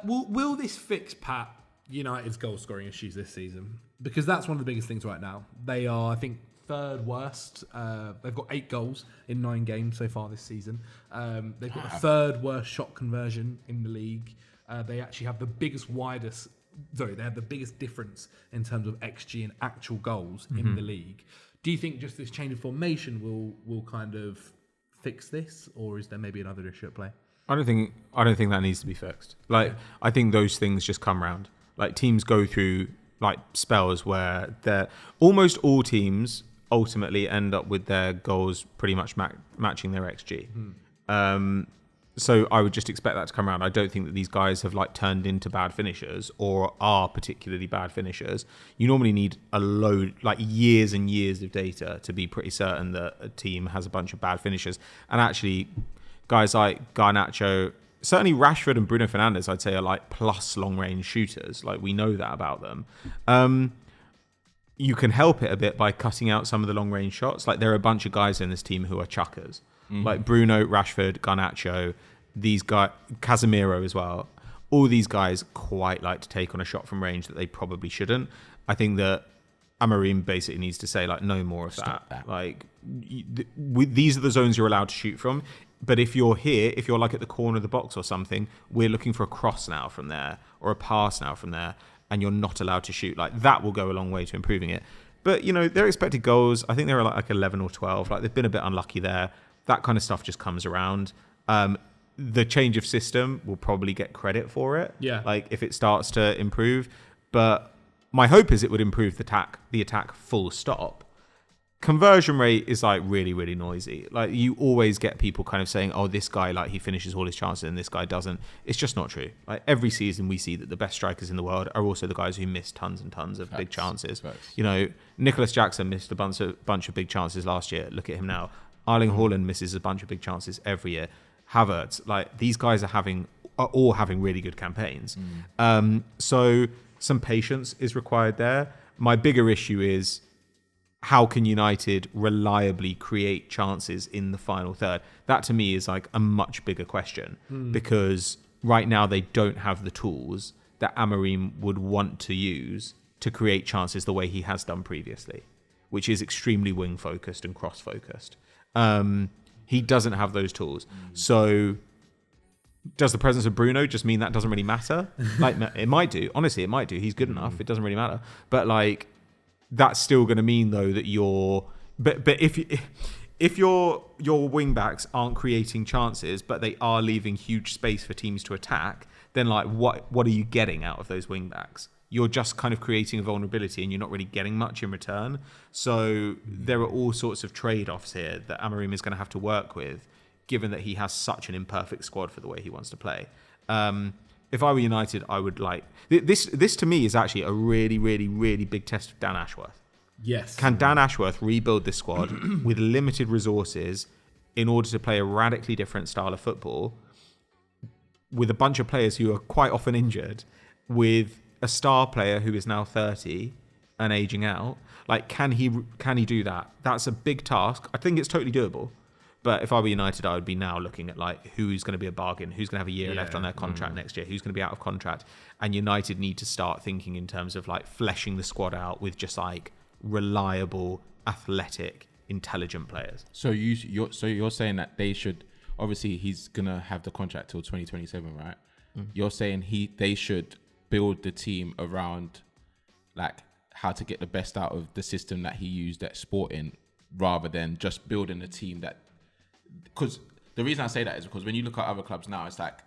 Will this fix Pat United's goal scoring issues this season? Because that's one of the biggest things right now. They are, I think, third worst. They've got 8 goals in 9 games so far this season. They've got the third worst shot conversion in the league. They actually have the biggest difference in terms of XG and actual goals in the league. Do you think just this change of formation will kind of fix this, or is there maybe another issue at play? I don't think that needs to be fixed. Like, I think those things just come round. Like, teams go through like spells where almost all teams ultimately end up with their goals pretty much matching their XG. So I would just expect that to come around. I don't think that these guys have like turned into bad finishers or are particularly bad finishers. You normally need a load, like years and years of data to be pretty certain that a team has a bunch of bad finishers. And actually, guys like Garnacho, certainly Rashford and Bruno Fernandes, I'd say, are like plus long-range shooters. Like, we know that about them. You can help it a bit by cutting out some of the long-range shots. Like, there are a bunch of guys in this team who are chuckers. Like Bruno, Rashford, Garnacho, these guys, Casemiro as well. All these guys quite like to take on a shot from range that they probably shouldn't. I think that Amorim basically needs to say, like, no more of that. Like, these are the zones you're allowed to shoot from. But if you're here, if you're like at the corner of the box or something, we're looking for a cross now from there or a pass now from there, and you're not allowed to shoot. Like, that will go a long way to improving it. But, their expected goals, I think they were like 11 or 12. Like, they've been a bit unlucky there. That kind of stuff just comes around. The change of system will probably get credit for it. Yeah. Like, if it starts to improve. But my hope is it would improve the attack full stop. Conversion rate is like really, really noisy. Like, you always get people kind of saying, oh, this guy, like, he finishes all his chances and this guy doesn't. It's just not true. Like, every season we see that the best strikers in the world are also the guys who miss tons and tons of big chances. Nicholas Jackson missed a bunch of big chances last year. Look at him now. Erling Haaland misses a bunch of big chances every year. Havertz, like, these guys are all having really good campaigns. So some patience is required there. My bigger issue is, how can United reliably create chances in the final third? That to me is like a much bigger question, because right now they don't have the tools that Amorim would want to use to create chances the way he has done previously, which is extremely wing focused and cross focused. He doesn't have those tools. So does the presence of Bruno just mean that doesn't really matter? Like, it might do. Honestly, it might do. He's good enough. It doesn't really matter. But like, that's still going to mean though that if your wing backs aren't creating chances, but they are leaving huge space for teams to attack, then like, what are you getting out of those wing backs? You're just kind of creating a vulnerability and you're not really getting much in return. So there are all sorts of trade-offs here that Amorim is going to have to work with, given that he has such an imperfect squad for the way he wants to play. If I were United, I would like... This to me is actually a really, really, really big test of Dan Ashworth. Yes. Can Dan Ashworth rebuild this squad with limited resources in order to play a radically different style of football, with a bunch of players who are quite often injured, with a star player who is now 30 and aging out? Like, can he do that? That's a big task. I think it's totally doable, But if I were United, I would be now looking at like who's going to be a bargain, who's going to have a year left on their contract next year, who's going to be out of contract. And United need to start thinking in terms of like fleshing the squad out with just like reliable, athletic, intelligent players. So you're saying that they should, obviously he's gonna have the contract till 2027, right? You're saying they should build the team around like how to get the best out of the system that he used at Sporting, rather than just building a team that. Because the reason I say that is because when you look at other clubs now, it's like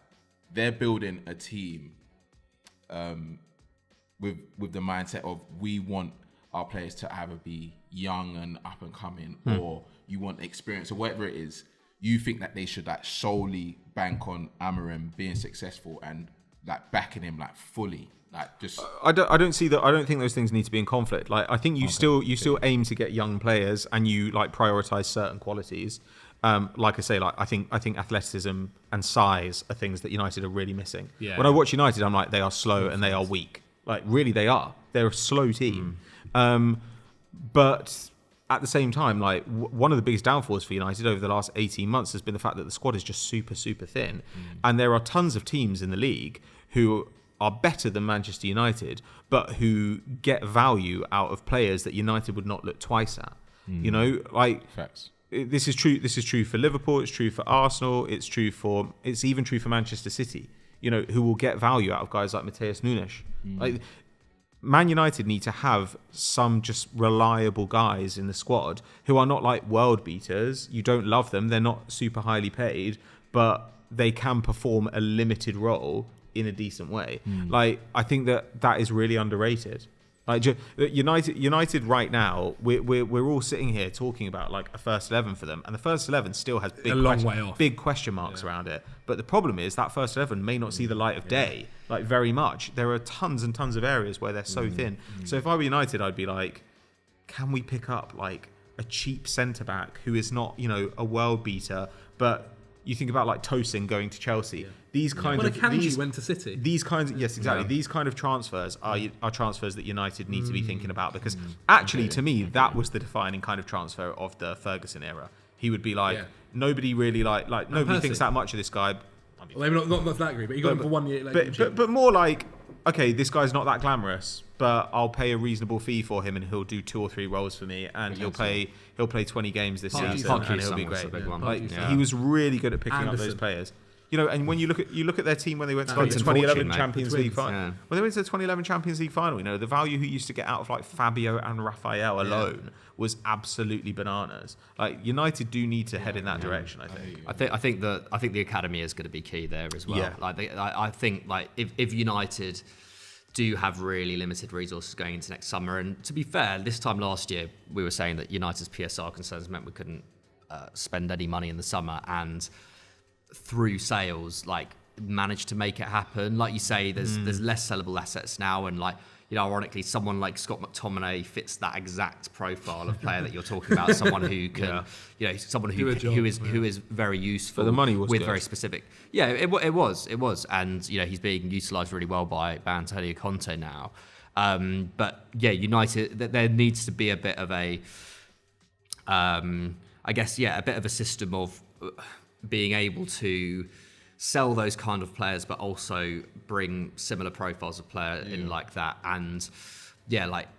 they're building a team with the mindset of we want our players to either be young and up and coming, or you want experience or whatever it is. You think that they should like solely bank on Amorim being successful and like backing him like fully, like just. I don't see that. I don't think those things need to be in conflict. Like I think you still aim to get young players and you like prioritize certain qualities. Like I say, like I think athleticism and size are things that United are really missing. Yeah. When I watch United, I'm like, they are slow and they are weak. Like really, they are. They're a slow team. But at the same time, like one of the biggest downfalls for United over the last 18 months has been the fact that the squad is just super, super thin. And there are tons of teams in the league who are better than Manchester United, but who get value out of players that United would not look twice at. You know, like Facts. This is true. This is true for Liverpool. It's true for Arsenal. It's even true for Manchester City. You know, who will get value out of guys like Matheus Nunes. Like Man United need to have some just reliable guys in the squad who are not like world beaters. You don't love them. They're not super highly paid, but they can perform a limited role in a decent way. Like I think that is really underrated. Like United right now, we're all sitting here talking about like a first 11 for them, and the first 11 still has big question marks around it. But the problem is that first 11 may not see the light of day, like very much. There are tons and tons of areas where they're so thin. So if I were United, I'd be like, can we pick up like a cheap centre back who is not, you know, a world beater, but you think about like Tosin going to Chelsea. These kinds of Akanji went to City. These kinds of These kind of transfers are transfers that United need to be thinking about, because actually to me that was the defining kind of transfer of the Ferguson era. He would be like nobody really like nobody thinks that much of this guy. I mean, Well, maybe not that agree, but he got him for 1 year. but more like, okay, this guy's not that glamorous, but I'll pay a reasonable fee for him, and he'll do 2 or 3 roles for me, and he'll play 20 games this season, and he'll be great. He was really good at picking up those players. You know, and when you look at their team when they went to the 2011 Champions League final, when they went to the 2011 Champions League final, you know, the value he used to get out of like Fabio and Raphael alone was absolutely bananas. Like United do need to head in that direction. I think. I think the academy is going to be key there as well. Yeah. Like I think like if United do have really limited resources going into next summer, and to be fair, this time last year we were saying that United's PSR concerns meant we couldn't spend any money in the summer, and through sales like managed to make it happen. Like you say, there's less sellable assets now, and like, you know, ironically, someone like Scott McTominay fits that exact profile of player that you're talking about. Someone who can, you know, someone who is very useful. But the money was with good. very specific. Yeah, it was, and you know, he's being utilised really well by Antonio Conte now. But yeah, United, there needs to be a bit of a, I guess, a bit of a system of being able to sell those kind of players, but also bring similar profiles of player in like that. And like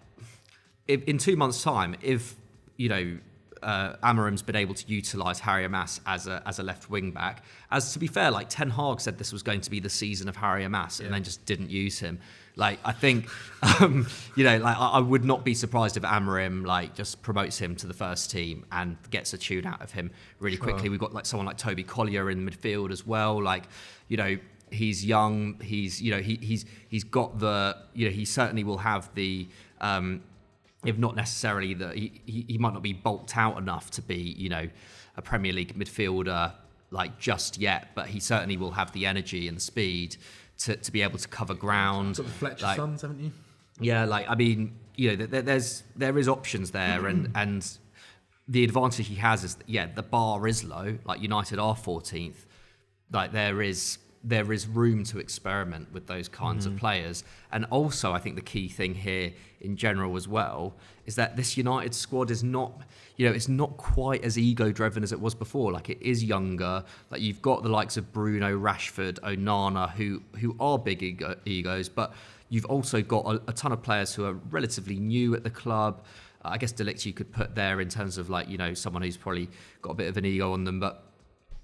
if, in 2 months' time, if you know Amorim's been able to utilise Harry Amas as a left wing back, as to be fair, like Ten Hag said this was going to be the season of Harry Amas, and then just didn't use him. Like I think, you know, like I would not be surprised if Amorim like just promotes him to the first team and gets a tune out of him really quickly. We've got like someone like Toby Collier in midfield as well. Like, you know, he's young. He's, you know, he's got the, you know, he certainly will have the, if not necessarily he might not be bulked out enough to be, you know, a Premier League midfielder like just yet, but he certainly will have the energy and the speed to be able to cover ground. Sort of Fletcher like, Sons, haven't you? Yeah, like I mean, you know, there is options there, and the advantage he has is the bar is low. Like United are 14th. Like there is there is room to experiment with those kinds of players. And also, I think the key thing here in general as well is that this United squad is not, it's not quite as ego-driven as it was before. Like, it is younger. Like, you've got the likes of Bruno, Rashford, Onana, who are big egos, but you've also got a ton of players who are relatively new at the club. I guess De Ligt you could put there in terms of someone who's probably got a bit of an ego on them. But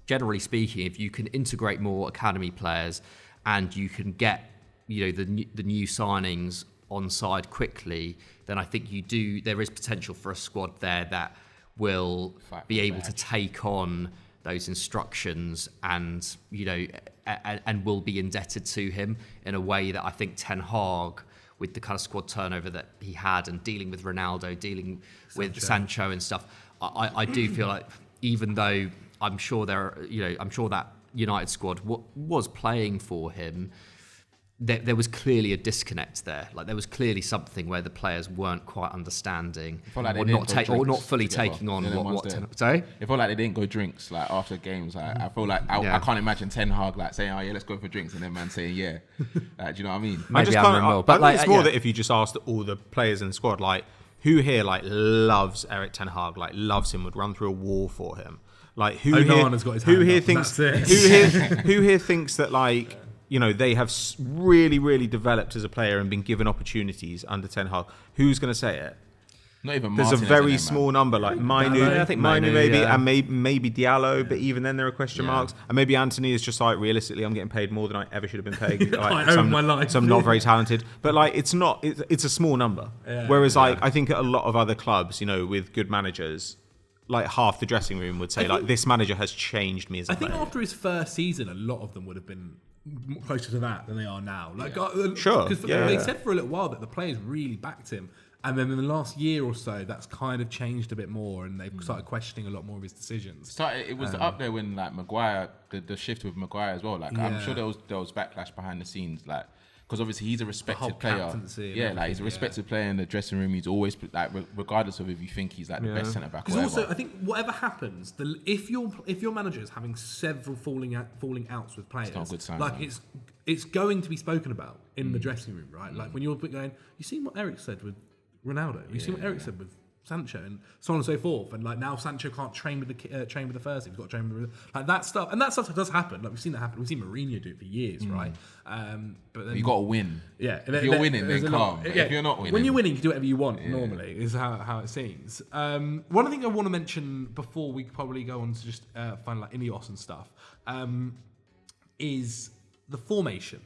generally speaking, if you can integrate more academy players and you can get the new signings on side quickly, then I think there is potential for a squad there that will be able to take on those instructions and and will be indebted to him in a way that I think Ten Hag, with the kind of squad turnover that he had and dealing with Ronaldo, dealing with Sancho and stuff, I do feel like, even though I'm sure that United squad was playing for him, there was clearly a disconnect there. Like, there was clearly something where the players weren't quite understanding or not fully taking on what. Sorry, it felt like they didn't go drinks like after games. Like, I feel like I can't imagine Ten Hag like saying, "Oh yeah, let's go for drinks," and then man saying, "Yeah." Like, do you know what I mean? I think it's more that if you just asked all the players in the squad, like, who here loves Erik Teh Hag, loves him, would run through a wall for him. Like, who here thinks that they have really, really developed as a player and been given opportunities under Ten Hag. Who's going to say it? Not even There's Martinez a very small number, like Mainu, I think Mainu maybe, and maybe Diallo, but even then there are question marks. And maybe Anthony is just like, realistically, I'm getting paid more than I ever should have been paid. I own my life. So I'm not very talented. But it's a small number. Yeah, Whereas I think at a lot of other clubs, with good managers, half the dressing room would say, this manager has changed me as a player. I think after his first season, a lot of them would have been closer to that than they are now. Sure. Because they said for a little while that the players really backed him. And then in the last year or so, that's kind of changed a bit more, and they've started questioning a lot more of his decisions. It was up there when Maguire, the shift with Maguire as well. I'm sure there was backlash behind the scenes, because obviously he's a respected player. He's a respected player in the dressing room. He's always regardless of if you think he's the best centre back. Because also, I think whatever happens, if your manager is having several falling outs with players, it's not a good sign. It's going to be spoken about in the dressing room, right? Like, when you're going, you see what Erik said with Ronaldo. You see what Erik said with Sancho, and so on and so forth. And now Sancho can't train with the first team. He's got to train with that stuff. And that stuff does happen. We've seen that happen. We've seen Mourinho do it for years, right? But then, you got to win. Yeah, if you're winning, then calm. If you're not winning, when you're winning, you can do whatever you want. Normally, is how it seems. One thing I want to mention before we probably go on to just find INEOS and stuff is the formation.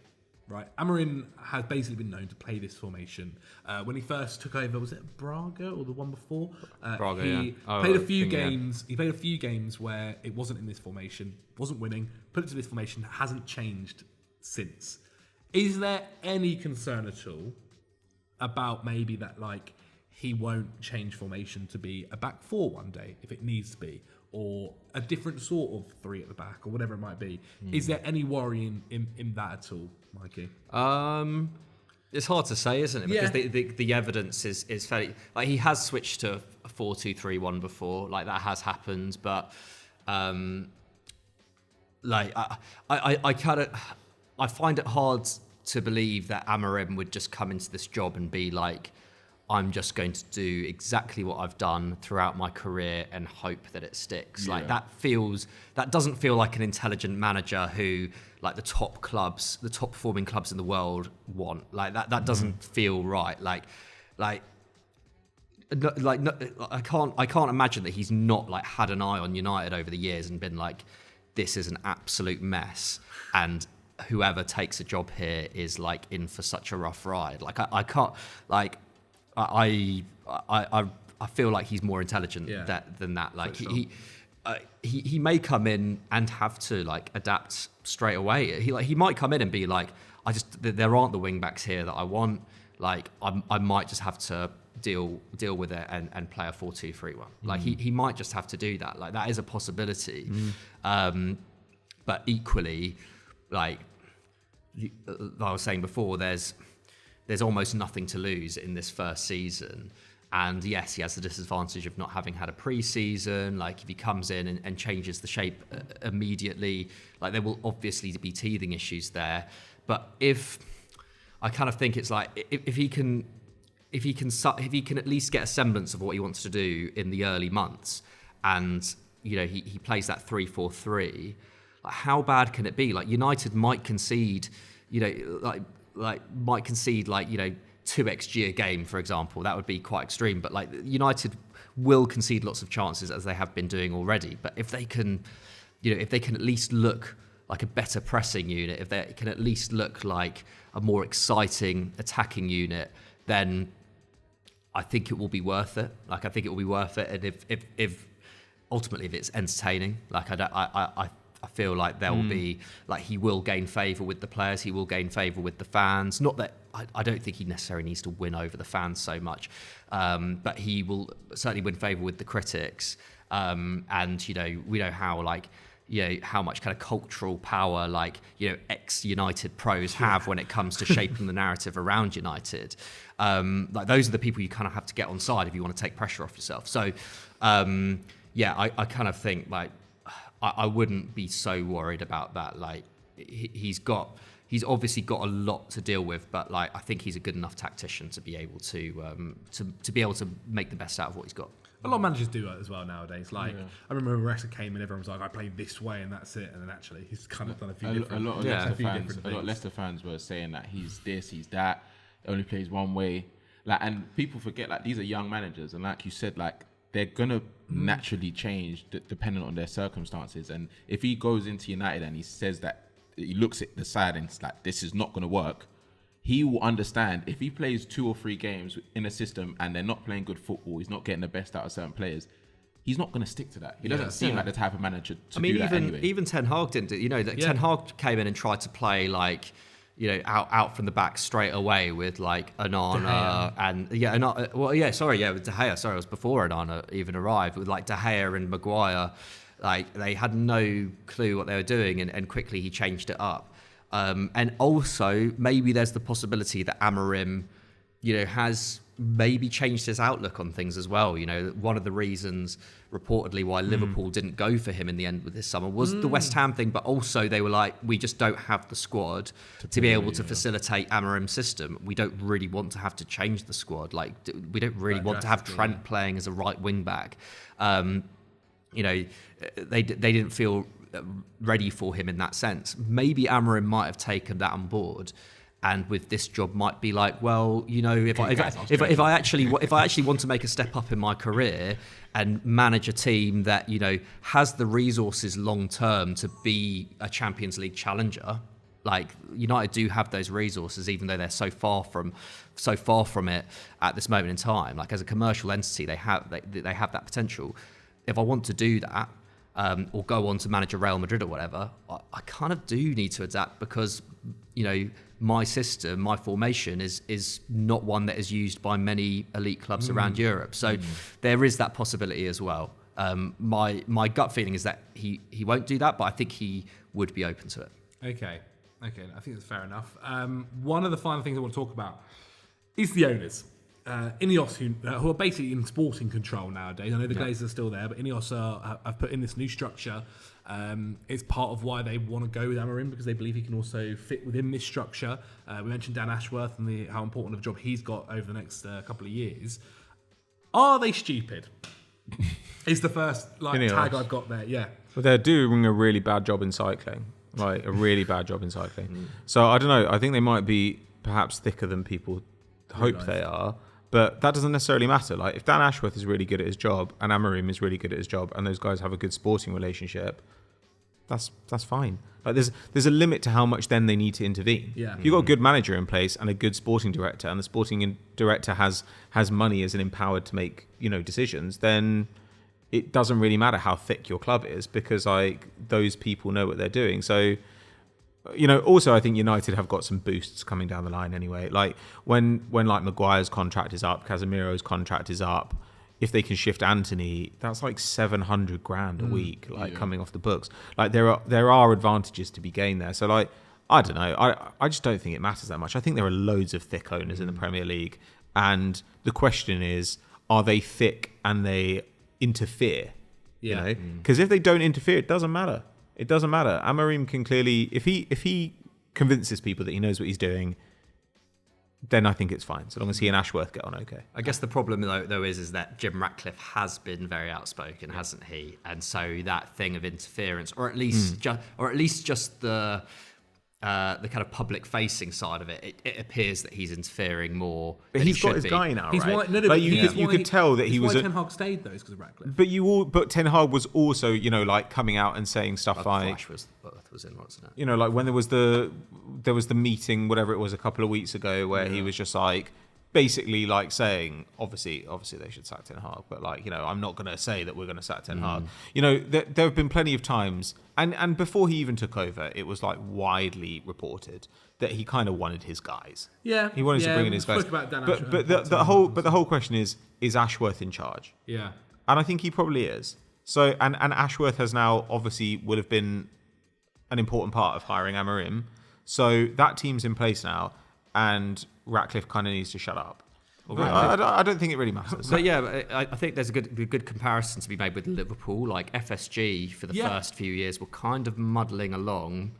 Right, Amorim has basically been known to play this formation. When he first took over, was it Braga or the one before? Braga, he played a few games. He played a few games where it wasn't in this formation, wasn't winning. Put it to this formation, hasn't changed since. Is there any concern at all about maybe that he won't change formation to be a back four one day if it needs to be, or a different sort of three at the back, or whatever it might be? Is there any worry in that at all, Mikey? It's hard to say, isn't it? Because the evidence is fairly... he has switched to a 4-2-3-1 before. That has happened, but... I find it hard to believe that Amorim would just come into this job and be like, I'm just going to do exactly what I've done throughout my career and hope that it sticks. That doesn't feel like an intelligent manager who the top performing clubs in the world want. That doesn't feel right. I can't imagine that he's not had an eye on United over the years and been like, this is an absolute mess, and whoever takes a job here is in for such a rough ride. I can't I feel like he's more intelligent than that. He may come in and have to adapt straight away. He might come in and be like, there aren't the wing backs here that I want. I might just have to deal with it and play a 4-2-3-1. He might just have to do that. That is a possibility. But equally, like I was saying before, there's almost nothing to lose in this first season. And yes, he has the disadvantage of not having had a pre-season. Like if he comes in and changes the shape immediately, like there will obviously be teething issues there. But if I kind of think it's like if he can at least get a semblance of what he wants to do in the early months, and he plays that 3-4-3, like how bad can it be? Like United might concede, might concede 2xG a game, for example. That would be quite extreme, but like United will concede lots of chances as they have been doing already. But if they can at least look like a better pressing unit, if they can at least look like a more exciting attacking unit, then I think it will be worth it. Like I think it will be worth it, and if ultimately if it's entertaining, like I feel like there will be, like he will gain favour with the players, he will gain favour with the fans. Not that I don't think he necessarily needs to win over the fans so much, but he will certainly win favour with the critics. And we know how how much kind of cultural power ex-United pros have when it comes to shaping the narrative around United. Like those are the people you kind of have to get on side if you want to take pressure off yourself. So I kind of think like I wouldn't be so worried about that. Like he's obviously got a lot to deal with, but like I think he's a good enough tactician to be able to be able to make the best out of what he's got. A lot of managers do that as well nowadays. Like I remember when Rashford came in, everyone was like, "I play this way and that's it," and then actually he's kind of done a few different. A lot of Leicester fans were saying that he's this, he's that, only plays one way. Like, and people forget like these are young managers, and like you said, like they're gonna naturally change depending on their circumstances. And if he goes into United and he says that he looks at the side and it's like this is not gonna work, he will understand if he plays 2 or 3 games in a system and they're not playing good football, he's not getting the best out of certain players, he's not going to stick to that. He doesn't seem like the type of manager to do that anyway. Even Ten Hag didn't. Ten Hag came in and tried to play out from the back straight away with like Onana and with De Gea. Sorry, it was before Onana even arrived, with like De Gea and Maguire. Like they had no clue what they were doing, and quickly he changed it up. And also, maybe there's the possibility that Amorim, has maybe changed his outlook on things as well. One of the reasons, reportedly, why Liverpool didn't go for him in the end with this summer was the West Ham thing, but also they were like, we just don't have the squad to be able to facilitate Amorim's system. We don't really want to have to change the squad. Like, we don't really want to have Trent playing as a right wing back. They didn't feel ready for him in that sense. Maybe Amorim might have taken that on board, and with this job might be like, well, if I actually want to make a step up in my career and manage a team that has the resources long term to be a Champions League challenger. Like United do have those resources, even though they're so far from it at this moment in time. Like as a commercial entity, they have that potential. If I want to do that, or go on to manage a Real Madrid or whatever, I kind of do need to adapt because, my system, my formation is not one that is used by many elite clubs around Europe. So there is that possibility as well. My gut feeling is that he won't do that, but I think he would be open to it. Okay, I think that's fair enough. One of the final things I want to talk about is the owners. INEOS, who are basically in sporting control nowadays. I know the Glazers are still there, but INEOS have put in this new structure. It's part of why they want to go with Amorim, because they believe he can also fit within this structure. We mentioned Dan Ashworth and how important of a job he's got over the next couple of years. Are they stupid? Is the first tag I've got there. Yeah. Well, they're doing a really bad job in cycling. Like a really bad job in cycling. So I don't know. I think they might be perhaps thicker than people hope they are. But that doesn't necessarily matter. Like if Dan Ashworth is really good at his job and Amorim is really good at his job and those guys have a good sporting relationship, that's fine. Like there's a limit to how much then they need to intervene. Yeah. If you've got a good manager in place and a good sporting director, and the sporting director has money as an empowered to make decisions, then it doesn't really matter how thick your club is, because like those people know what they're doing. So also I think United have got some boosts coming down the line anyway. Like when like Maguire's contract is up, Casemiro's contract is up, if they can shift Anthony, that's like 700 grand a week, coming off the books. Like there are advantages to be gained there. So like, I don't know. I just don't think it matters that much. I think there are loads of thick owners in the Premier League. And the question is, are they thick and they interfere? Yeah. You know, because if they don't interfere, it doesn't matter. It doesn't matter. Amorim can clearly, if he convinces people that he knows what he's doing, then I think it's fine, so long as he and Ashworth get on okay. I guess the problem though is that Jim Ratcliffe has been very outspoken, hasn't he? And so that thing of interference, or at least just the kind of public-facing side of it, it appears that he's interfering more. But he's got his guy now, right? You could tell that he was. Ten Hag stayed though, because of Ratcliffe. But Ten Hag was also, like coming out and saying stuff like. Flash was in, wasn't it? Like when there was the meeting, whatever it was, a couple of weeks ago, where he was just like, basically like saying, obviously they should sack Ten Hag, but I'm not going to say that we're going to sack Ten Hag. There have been plenty of times, and before he even took over, it was like widely reported that he kind of wanted his guys. Yeah, he wanted to bring in his guys. But the whole question is Ashworth in charge? Yeah, and I think he probably is. So and Ashworth has now obviously would have been an important part of hiring Amorim. So that team's in place now, and Ratcliffe kind of needs to shut up. I don't think it really matters. But yeah, I think there's a good comparison to be made with Liverpool. Like FSG for the first few years were kind of muddling along,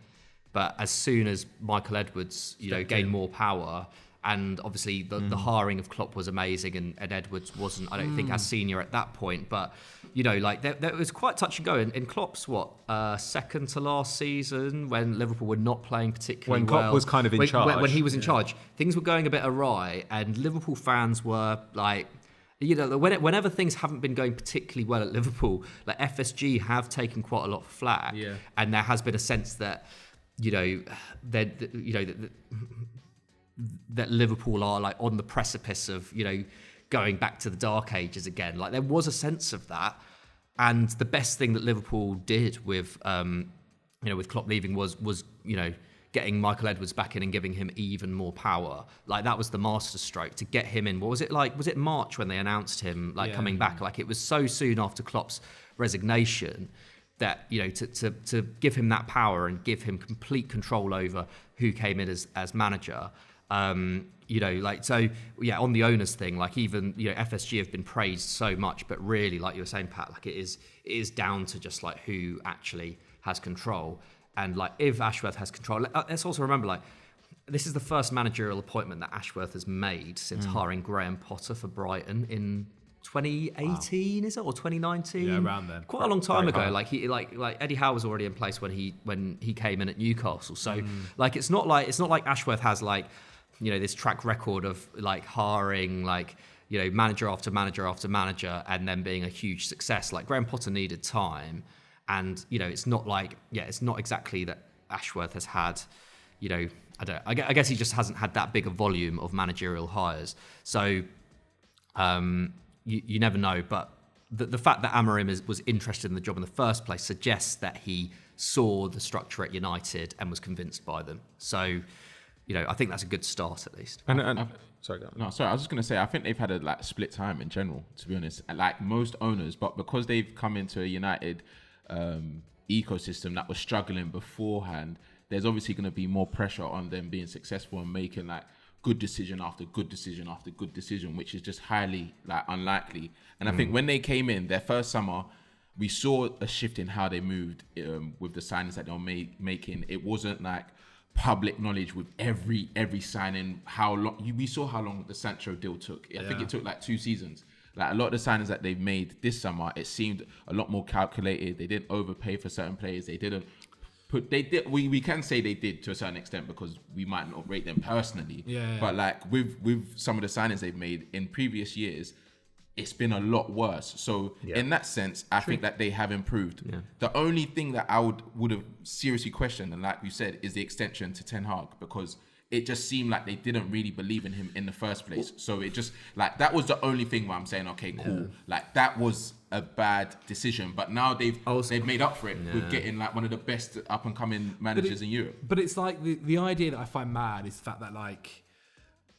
but as soon as Michael Edwards, gained more power, and obviously the hiring of Klopp was amazing, and Edwards wasn't, I don't think, as senior at that point, but there was quite touch and go. In Klopp's second to last season, when Liverpool were not playing particularly well, when Klopp was kind of in charge, when he was in charge, things were going a bit awry, and Liverpool fans were like, whenever things haven't been going particularly well at Liverpool, like FSG have taken quite a lot of flack, and there has been a sense that that Liverpool are like on the precipice of going back to the dark ages again. Like there was a sense of that, and the best thing that Liverpool did with with Klopp leaving was getting Michael Edwards back in and giving him even more power. Like that was the masterstroke to get him in. What was it like? Was it March when they announced him coming back? Like it was so soon after Klopp's resignation that to give him that power and give him complete control over who came in as manager. On the owners thing, like even FSG have been praised so much, but really, like you were saying, Pat, like it is down to just like who actually has control. And like if Ashworth has control, let's also remember, like this is the first managerial appointment that Ashworth has made since hiring Graham Potter for Brighton in 2018, is it, or 2019? Yeah, around then. Quite a long time ago. Like he, like Eddie Howe was already in place when he came in at Newcastle. So like it's not like Ashworth has like this track record of like hiring like manager after manager after manager and then being a huge success. Like Graham Potter needed time, and it's not like it's not exactly that Ashworth has had I guess he just hasn't had that big a volume of managerial hires. So you never know, but the fact that Amorim was interested in the job in the first place suggests that he saw the structure at United and was convinced by them. So, I think that's a good start at least. Sorry, go on. No, sorry. I was just going to say, I think they've had a split time in general, to be honest. Like most owners, but because they've come into a United ecosystem that was struggling beforehand, there's obviously going to be more pressure on them being successful and making like good decision after good decision after good decision, which is just highly unlikely. And I think when they came in their first summer, we saw a shift in how they moved with the signings that they were making. It wasn't like public knowledge with every signing. We saw how long the Sancho deal took. I think it took like 2 seasons. Like a lot of the signings that they've made this summer, it seemed a lot more calculated. They didn't overpay for certain players. They didn't. We can say they did to a certain extent because we might not rate them personally. But like with some of the signings they've made in previous years, it's been a lot worse. So in that sense, I think that they have improved. The only thing that I would have seriously questioned, and like you said, is the extension to Ten Hag, because it just seemed like they didn't really believe in him in the first place. So it just like that was the only thing where I'm saying, okay, cool. Like that was a bad decision, but now they've made up for it with getting like one of the best up and coming managers in Europe. But it's like the idea that I find mad is the fact that like,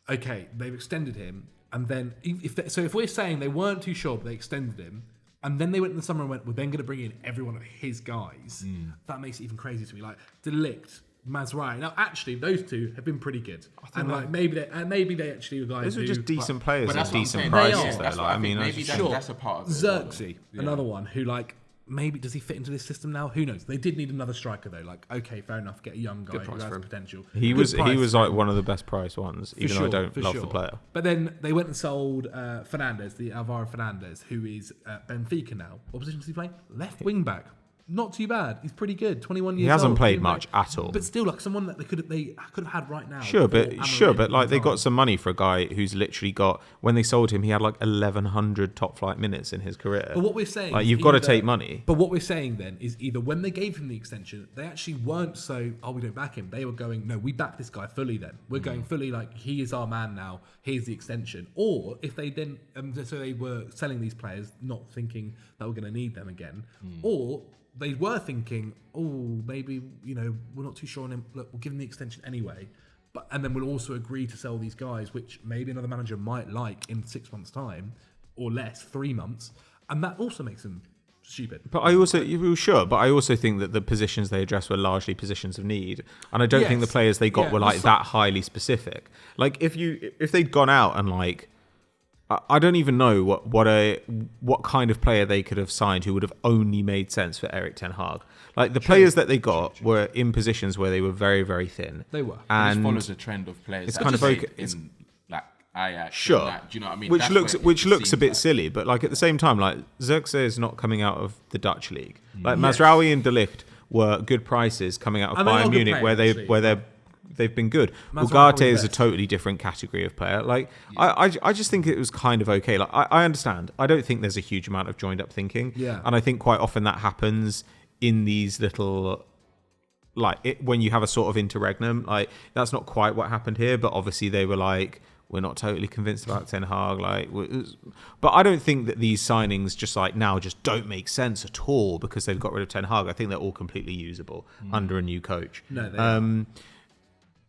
okay, they've extended him, and then if we're saying they weren't too sure, but they extended him, and then they went in the summer and went, we're then going to bring in every one of his guys. That makes it even crazier to me. Like De Ligt, Mazraoui. Now, actually, those two have been pretty good, and like maybe they actually were guys. Those are just decent players But at that's what I'm decent saying. prices. They are. Though, like, I mean, maybe that's a part of it. Xerxes, another one who like maybe does he fit into this system now? Who knows? They did need another striker though. Like, okay, fair enough, get a young guy who has potential. He Good was price. like one of the best priced ones, even though I don't love the player. But then they went and sold Fernandes, the Alvaro Fernandes, who is at Benfica now. What position does he play? Left wing back. Not too bad. He's pretty good. 21 years old. He hasn't played much at all. But still, like someone that they could have had right now. Sure, but like they got some money for a guy who's literally got. When they sold him, he had like 1,100 top flight minutes in his career. But what we're saying, like you've got to take money. But what we're saying then is either when they gave him the extension, they actually weren't so, we don't back him. They were going, no, we back this guy fully. Then we're going fully like he is our man now. Here's the extension. Or if they then, so they were selling these players, not thinking that we're going to need them again, or they were thinking, maybe, we're not too sure on him. Look, we'll give him the extension anyway. And then we'll also agree to sell these guys, which maybe another manager might like in 6 months' time or less, 3 months. And that also makes them stupid. But I also think that the positions they addressed were largely positions of need. And I don't think the players they got were like that highly specific. Like if they'd gone out and like, I don't even know what kind of player they could have signed who would have only made sense for Erik Teh Hag. Like the players that they got were in positions where they were very, very thin. They were. And it follows a trend of players. It's kind of okay. In like Ajax. Sure. That, do you know what I mean? Which looks a bit silly, but like at the same time, like Xerxes is not coming out of the Dutch league. Like Mazraoui and De Ligt were good prices coming out of Bayern Munich, where they've been good. Ugarte is a totally different category of player. Like I just think it was kind of okay. Like I understand. I don't think there's a huge amount of joined up thinking. Yeah. And I think quite often that happens in these little when you have a sort of interregnum. Like that's not quite what happened here, but obviously they were like, we're not totally convinced about Ten Hag. But I don't think that these signings just don't make sense at all because they've got rid of Ten Hag. I think they're all completely usable under a new coach. No, they are.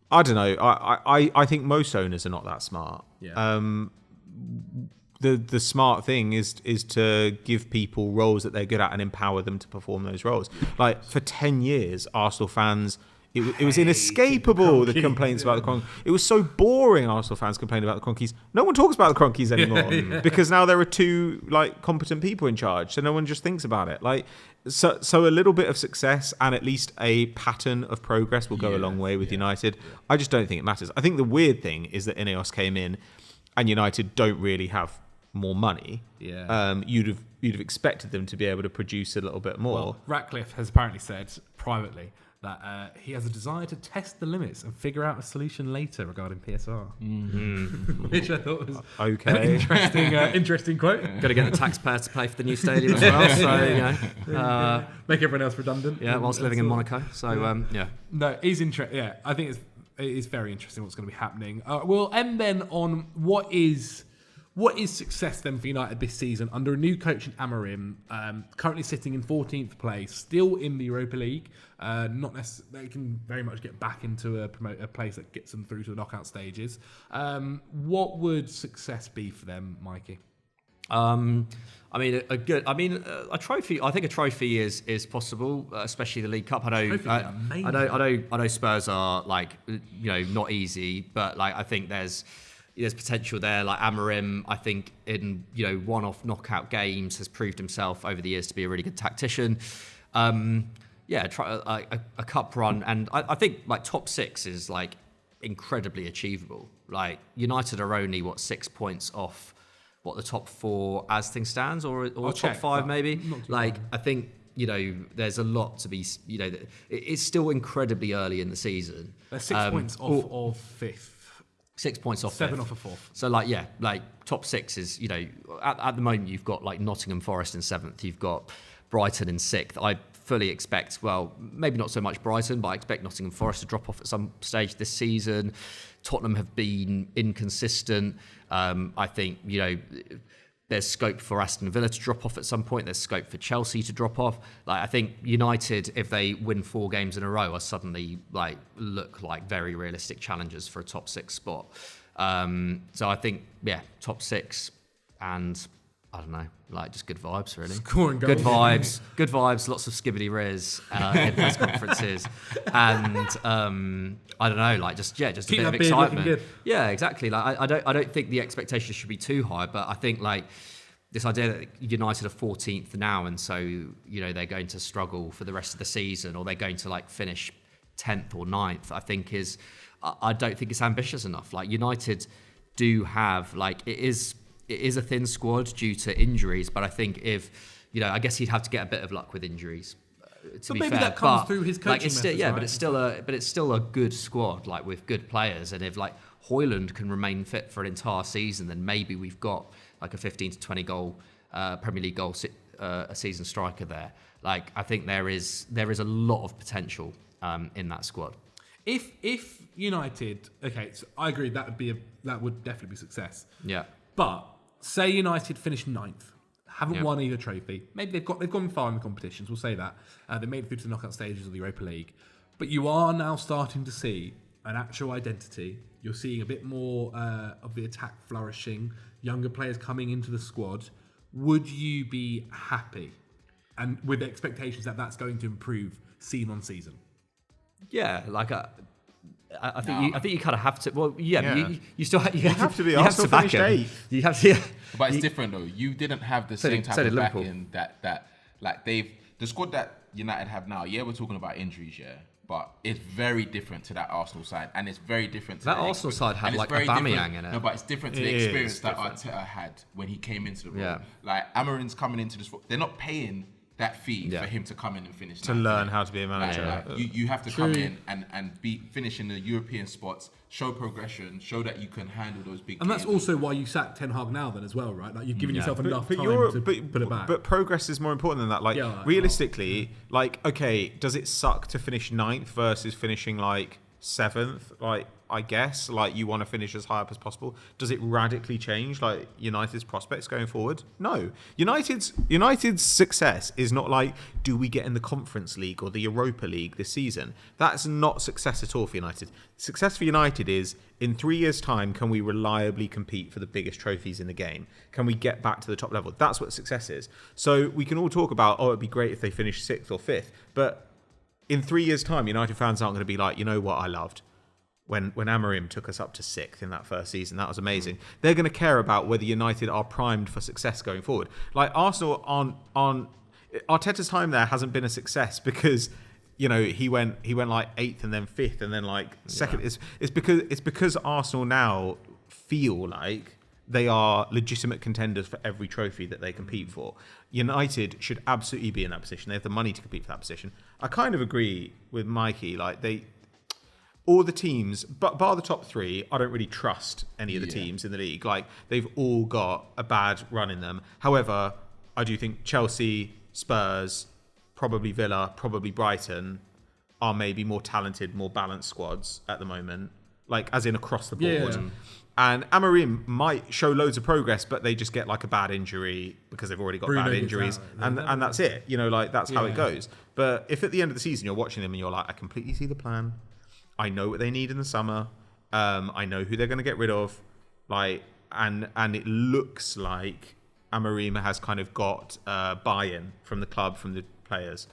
I don't know. I think most owners are not that smart. Yeah. The smart thing is to give people roles that they're good at and empower them to perform those roles. Like for 10 years, Arsenal fans, it was inescapable, the complaints about the Cronkies. It was so boring, Arsenal fans complained about the Cronkies. No one talks about the Cronkies anymore because now there are two competent people in charge, so no one just thinks about it. So a little bit of success and at least a pattern of progress will go a long way with United. I just don't think it matters. I think the weird thing is that INEOS came in and United don't really have more money. Yeah. You'd have expected them to be able to produce a little bit more. Well, Ratcliffe has apparently said privately that he has a desire to test the limits and figure out a solution later regarding PSR, which I thought was an interesting quote. Got to get the taxpayers to pay for the new stadium as well, so make everyone else redundant. Yeah, whilst living in Monaco. So no, he's interesting. Yeah, I think it is very interesting what's going to be happening. We'll end then on what is success then for United this season under a new coach in Amorim, currently sitting in 14th place, still in the Europa League. Not necessarily, they can very much get back into a place that gets them through to the knockout stages. What would success be for them, Mikey? A trophy. I think a trophy is possible, especially the League Cup. I know Spurs are not easy, but I think there's potential there. Like Amorim, I think in one-off knockout games has proved himself over the years to be a really good tactician. Try a cup run, and I think top six is incredibly achievable. United are only 6 points off what the top four as things stands, or top five maybe. I think there's a lot to be. It's still incredibly early in the season. They're 6 points off of fifth. 6 points off 7 fifth. off of fourth. So top six is at the moment you've got Nottingham Forest in seventh, you've got Brighton in sixth. I fully expect, maybe not so much Brighton, but I expect Nottingham Forest to drop off at some stage this season. Tottenham have been inconsistent. I think there's scope for Aston Villa to drop off at some point. There's scope for Chelsea to drop off. I think United, if they win 4 games in a row, are suddenly look like very realistic challengers for a top 6 spot. So I think top 6 and I don't know, like just good vibes, really. Scoring goals. Good vibes, lots of skibbity riz in press conferences, and I don't know, like just a Keep bit of that beard looking excitement. good. Yeah, exactly. Like I don't think the expectations should be too high, but I think like this idea that United are 14th now, and so they're going to struggle for the rest of the season, or they're going to like finish 10th or 9th. I think I don't think it's ambitious enough. Like United do have it is a thin squad due to injuries, but I think I guess he'd have to get a bit of luck with injuries. To be maybe fair, that comes through his coaching methods, right? but it's still a good squad, like with good players. And if like Højlund can remain fit for an entire season, then maybe we've got like a 15 to 20 goal Premier League goal a season striker there. Like I think there is a lot of potential in that squad. If United, okay, so I agree that would definitely be success. Yeah. But say United finished 9th, haven't won either trophy. Maybe they've gone far in the competitions. We'll say that they made it through to the knockout stages of the Europa League. But you are now starting to see an actual identity. You're seeing a bit more of the attack flourishing. Younger players coming into the squad. Would you be happy, and with expectations that that's going to improve season on season? Yeah, like I think you kind of have to. Well, yeah. You still have to be. You have to back finished 8th. You have to. But it's different though. You didn't have the same type of backing that like the squad that United have now. Yeah, we're talking about injuries, but it's very different to that Arsenal side, and it's very different to that Arsenal side had like Aubameyang in it. No, but it's different to the experience that Arteta had when he came into the role. Yeah. Like Amorim's coming into this. They're not paying that fee for him to come in and finish. To learn how to be a manager. You have to come in and finish in the European spots, show progression, show that you can handle those big And games. that's also why you sacked Ten Hag now then as well, right? Like you've given yourself enough time to put it back. But progress is more important than that. Like realistically, okay, does it suck to finish 9th versus finishing like 7th? Like I guess like you want to finish as high up as possible. Does it radically change like United's prospects going forward? No. United's success is not like, do we get in the Conference League or the Europa League this season? That's not success at all for United. Success for United is, in 3 years' time, can we reliably compete for the biggest trophies in the game? Can we get back to the top level? That's what success is. So we can all talk about, it'd be great if they finish 6th or 5th, but in 3 years' time, United fans aren't going to be like, you know what I loved? When Amorim took us up to 6th in that first season, that was amazing. They're going to care about whether United are primed for success going forward. Like Arsenal on Arteta's time there hasn't been a success because he went like 8th and then 5th and then like 2nd. It's because Arsenal now feel like they are legitimate contenders for every trophy that they compete for. United should absolutely be in that position. They have the money to compete for that position. I kind of agree with Mikey. Like all the teams, but bar the top 3, I don't really trust any of the teams in the league. Like they've all got a bad run in them. However, I do think Chelsea, Spurs, probably Villa, probably Brighton are maybe more talented, more balanced squads at the moment. Like as in across the board. Yeah. And Amorim might show loads of progress, but they just get like a bad injury because they've already got Bruno bad gets injuries, out, and that's it. Like that's how it goes. But if at the end of the season you're watching them and you're like, I completely see the plan. I know what they need in the summer. I know who they're going to get rid of. Like, and it looks like Amorim has kind of got buy-in from the club, from the players.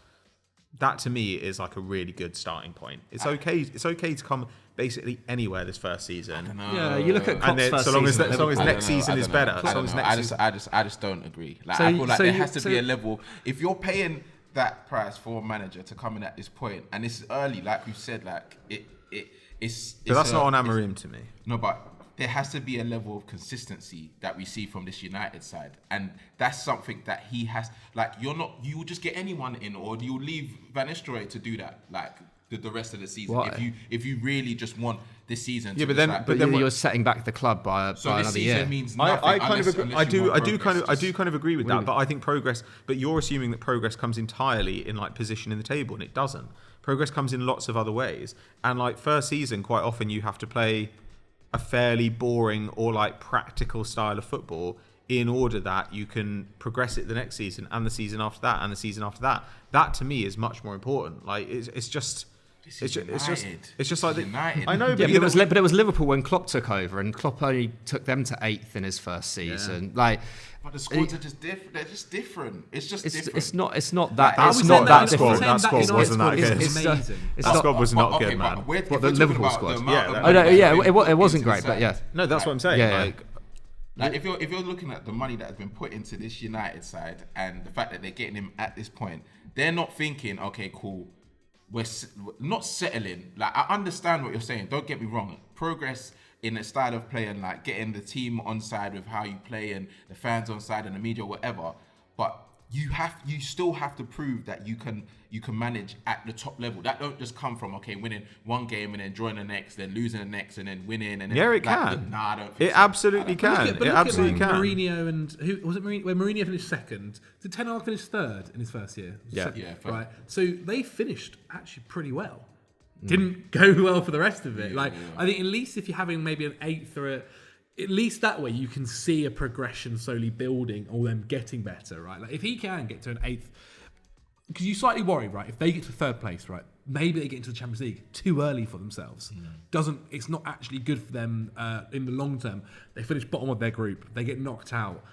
That to me is like a really good starting point. It's okay. It's okay to come basically anywhere this first season. Yeah, you look at Klopp's first so long as season. next season is better. I just don't agree. Like I feel like there has to be a level. If you're paying that price for a manager to come in at this point, and this is early, like we've said, like it's. But that's not on Amorim to me. No, but there has to be a level of consistency that we see from this United side, and that's something that he has. Like you will just get anyone in, or you leave Van Nistelrooy to do that. Like the rest of the season, Why? if you really just want this season. Yeah, to but then you're setting back the club by another year. Means nothing I kind of agree. I do kind of agree with Really? that. But I think progress. But you're assuming that progress comes entirely in like position in the table, and it doesn't. Progress comes in lots of other ways. And like first season, quite often you have to play a fairly boring or like practical style of football in order that you can progress it the next season and the season after that and the season after that. That to me is much more important. Like it's just It's just like United. I know, Yeah, but but it was Liverpool when Klopp took over, and Klopp only took them to 8th in his first season. Like, But the squads are just different. They're just different. It's just different. it's not that. I It's was not saying that that- different. That squad wasn't that good. It's amazing. It's squad was not Okay, good, but man. if What, we're the talking Liverpool about squad? the amount Yeah, of that- I know, money yeah, that's been it put wasn't into great, the but yeah. side. No, that's what I'm saying. Yeah. Like if you're looking at the money that has been put into this United side and the fact that they're getting him at this point, they're not thinking, okay, cool, we're not settling. Like, I understand what you're saying. Don't get me wrong. Progress in the style of play and like getting the team on side with how you play and the fans on side and the media, whatever. But you still have to prove that you can manage at the top level. That don't just come from winning one game and then drawing the next, then losing the next, and then winning. And then, Yeah, it can. Nah, I don't think It so. absolutely can. It absolutely can. Mourinho and who was it? When Mourinho finished second, did Ten Hag finish third in his first year? Yeah. Yeah, right. So they finished actually pretty well. Didn't go well for the rest of it. I think at least if you're having maybe an 8th or at least that way you can see a progression slowly building or them getting better, right? Like if he can get to an 8th, because you slightly worry, right? If they get to 3rd place, right? Maybe they get into the Champions League too early for themselves. It's not actually good for them in the long term. They finish bottom of their group. They get knocked out.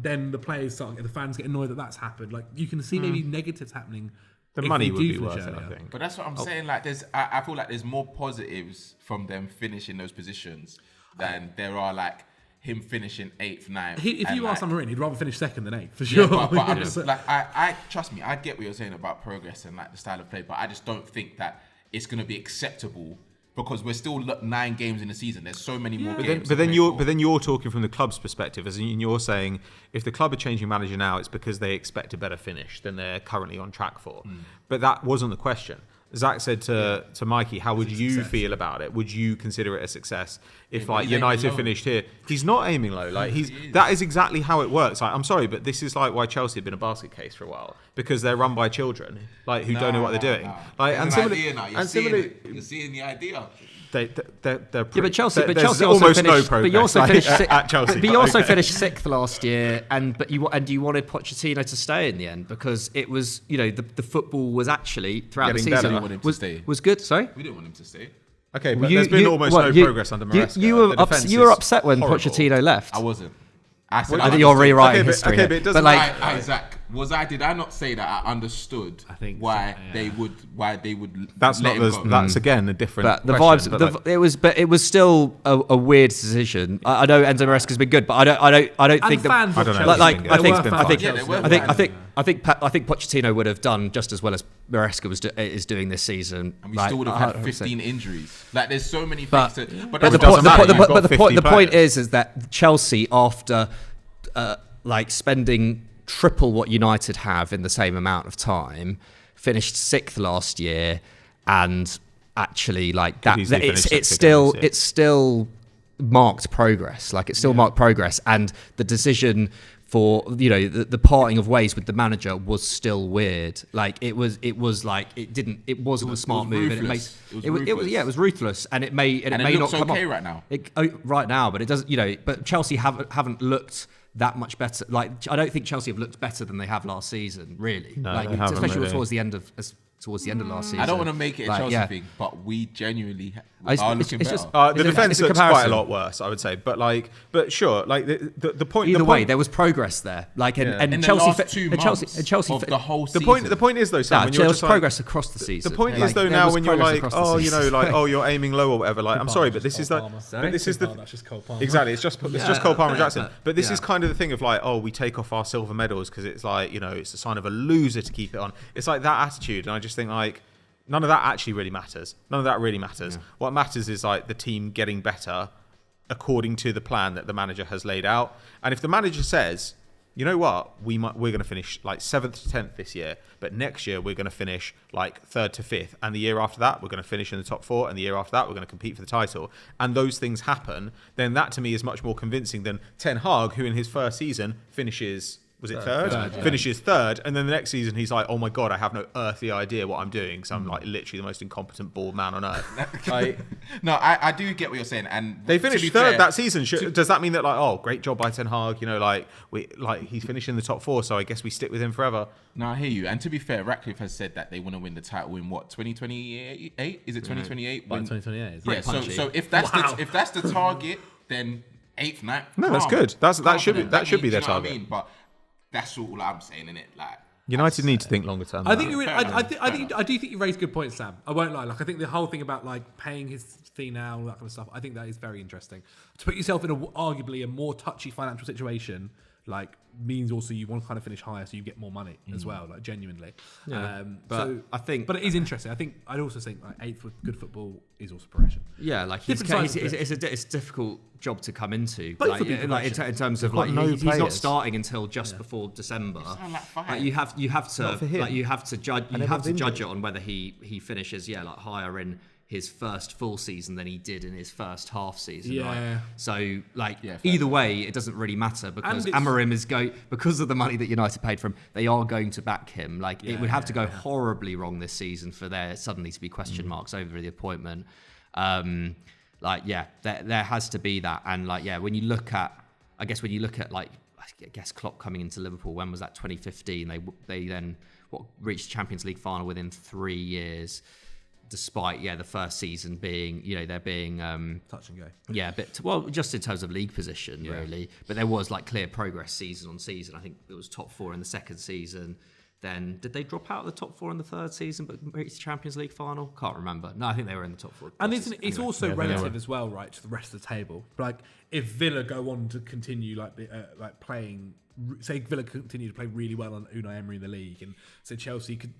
Then the players the fans get annoyed that that's happened. Like you can see maybe negatives happening. The if money they would do be finish worth it, I earlier. think. But that's what I'm saying. Like, I feel like there's more positives from them finishing those positions than there are like him finishing 8th, 9th. If and, you ask like, Amorim, he'd rather finish second than 8th for yeah, sure. but I'm just like I trust me. I get what you're saying about progress and like the style of play, but I just don't think that it's going to be acceptable because we're still 9 games in the season. There's so many more games. But then you're talking from the club's perspective, as in you're saying if the club are changing manager now, it's because they expect a better finish than they're currently on track for. But that wasn't the question. Zach said to Mikey, how would you feel about it? Would you consider it a success if like United finished here? He's not aiming low. Like that is exactly how it works. Like, I'm sorry, but this is like why Chelsea have been a basket case for a while because they're run by children like who don't know what they're doing. Like, and similarly, you're seeing the idea. they're But Chelsea there's also almost finished. no progress. But you also finished at Chelsea. But you also finished 6th last year, and you wanted Pochettino to stay in the end because it was the football was actually throughout Getting the better. season We didn't want him to stay. was good. Sorry. We didn't want him to stay. Okay, but there's been almost no progress under Maresca. You were upset when Pochettino left. I wasn't. I said I think you're rewriting Okay, history. but it doesn't like, Isaac, did I not say that I understood why they would That's let not him go? that's again a different but the question, vibes. but It was still a weird decision. I know Enzo Maresca's been good, but I don't think the fans I don't know. I think Pochettino would have done just as well as Maresca is doing this season. And we still would have had 15 injuries. Like, there's so many But things to. but that's the point is that Chelsea, after spending triple what United have in the same amount of time, finished 6th last year, and actually it's still marked progress. Like it's still marked progress, and the decision for the parting of ways with the manager was still weird. Like it wasn't a smart move, and it was ruthless, and it may not come okay up right now. Right now, but it doesn't. But Chelsea haven't looked that much better. Like I don't think Chelsea have looked better than they have last season. Really, No, they haven't, especially really. towards the end of last season. I don't want to make it a Chelsea thing, but we genuinely are looking better. the defense looks quite a lot worse, I would say. But sure, like the point. Either way, there was progress there. Like and in Chelsea, the last 2 months of the whole season. The point is though, Sam, when there you're was just like, progress across the season. the point is though, there now was when you're progress like, across the season. you're aiming low or whatever. Like, I'm sorry, but this is the. But this is the. That's just Cole Palmer. Exactly, it's just Cole Palmer Jackson. But this is kind of the thing of like, we take off our silver medals because it's like it's a sign of a loser to keep it on. It's like that attitude, and I just think like. None of that actually really matters. None of that really matters. Yeah. What matters is like the team getting better according to the plan that the manager has laid out. And if the manager says, you know what, we're going to finish like 7th to 10th this year, but next year we're going to finish like 3rd to 5th, and the year after that we're going to finish in the top 4, and the year after that we're going to compete for the title, and those things happen, then that to me is much more convincing than Ten Hag, who in his first season finishes third? Finishes third, and then the next season he's like, oh my god, I have no earthly idea what I'm doing, so I'm like literally the most incompetent bald man on earth. No, I do get what you're saying, and they finished third that season. Does that mean that like, oh, great job by Ten Hag? You know, like he's finished in the top 4, so I guess we stick with him forever. No, I hear you. And to be fair, Ratcliffe has said that they want to win the title in what, 2028? Is it 2028? By 2028. Yeah. So if that's the target, then 8th, 9th. No, that's good. That should be their target. I mean? But that's all I'm saying, innit? Like, United need to think longer term. I think I do think you raised good points, Sam. I won't lie. Like, I think the whole thing about like paying his fee now, all that kind of stuff. I think that is very interesting. To put yourself in arguably a more touchy financial situation, like, means also you want to kind of finish higher, so you get more money as well. Like, genuinely. Yeah. But it is interesting. I'd also think like 8th with good football is also progression. Yeah, like it's a difficult job to come into. Both in terms of like he's not starting until just before December. Like, you have to judge it on whether he finishes like higher in his first full season than he did in his first half season. Yeah. Right? So either way, it doesn't really matter because Amorim is because of the money that United paid for him, they are going to back him. Like, it would have to go horribly wrong this season for there suddenly to be question marks over the appointment. There has to be that. And when you look at Klopp coming into Liverpool, when was that? 2015. They then reached the Champions League final within 3 years. Despite the first season being there being touch and go, just in terms of league position really, but there was like clear progress season on season. I think it was top 4 in the second season. Then did they drop out of the top 4 in the third season but reached the Champions League final? Can't remember. No, I think they were in the top 4. And it's also relative as well, right, to the rest of the table. Like, if Villa go on to continue playing, say Villa continue to play really well on Unai Emery in the league, and say Chelsea could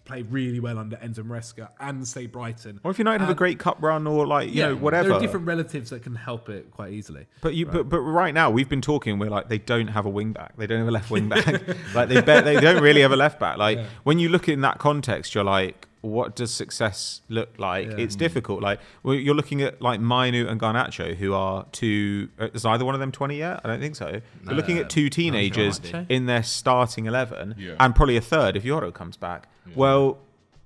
play really well under Enzo Maresca, and say Brighton. Or if United have a great cup run, or whatever. There are different relatives that can help it quite easily. But but right now we've been talking. We're like, they don't have a wing back. They don't have a left wing back. Like they don't really have a left back. Like when you look in that context, you're like, what does success look like? It's difficult. Like you're looking at like Mainu and Garnacho, who are two. Is either one of them 20 yet? I don't think so. You're looking at 2 teenagers in their starting 11, and probably a third if Yoro comes back. Well,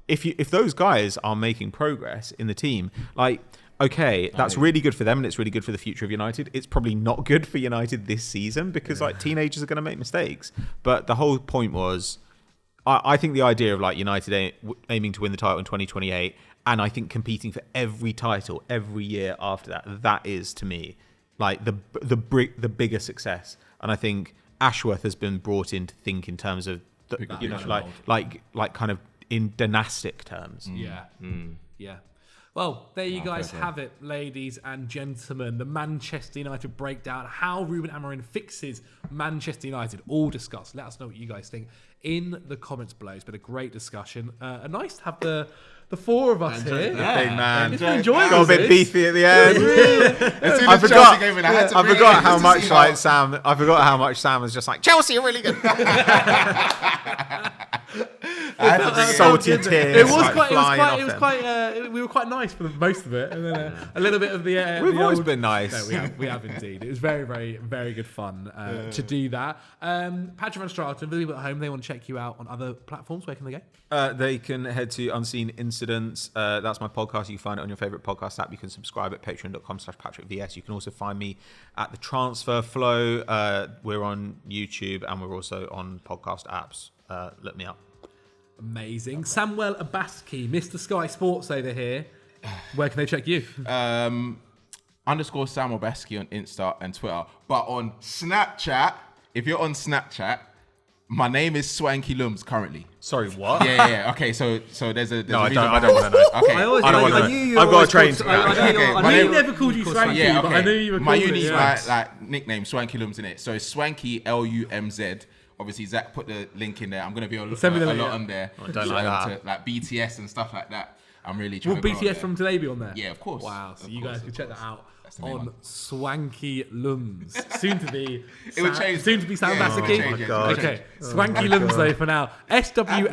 if those guys are making progress in the team, that's really good for them, and it's really good for the future of United. It's probably not good for United this season because teenagers are going to make mistakes. But the whole point was, I think the idea of United aiming to win the title in 2028, and I think competing for every title every year after that is to me the bigger success. And I think Ashworth has been brought in to think in terms of kind of in dynastic terms. Yeah. Well, there you guys have it, ladies and gentlemen. The Manchester United breakdown, how Ruben Amorim fixes Manchester United, all discussed. Let us know what you guys think in the comments below. It's been a great discussion. Nice to have the 4 of us here. Big man. It's been enjoyable. Got a bit beefy at the end. I forgot how much Sam was just like, Chelsea are really good. Salty tears. It was quite. We were quite nice for most of it, and then a little bit of the. We've always been nice. No, we have indeed. It was very, very, very good fun to do that. Patrick van Straten, for the people at home, they want to check you out on other platforms. Where can they go? They can head to Unseen Incidents. That's my podcast. You can find it on your favourite podcast app. You can subscribe at patreon.com/PatrickVS. You can also find me at The Transfer Flow. We're on YouTube and we're also on podcast apps. Look me up. Amazing. Samuel Abaski, Mr. Sky Sports over here. Where can they check you? _Sam Abaski on Insta and Twitter. But on Snapchat, if you're on Snapchat, my name is Swanky Lums currently. Sorry, what? Yeah. Okay, so there's a I don't want to know. Okay. I don't want to know. I've got a train to I knew you never called you Swanky, but I knew you were my calling uni's it. my nickname, Swanky Lums in it. So it's Swanky LUMZ. Obviously, Zach put the link in there. I'm going to be a lot on there. I don't like that. To, like BTS and stuff like that. I'm really trying to go BTS from Djellab on there? Yeah, of course. Wow, so you guys can check that out on Swanky Lums. Soon to be Sam Bassiki. Okay, Swanky Lums though for now. SWANKY.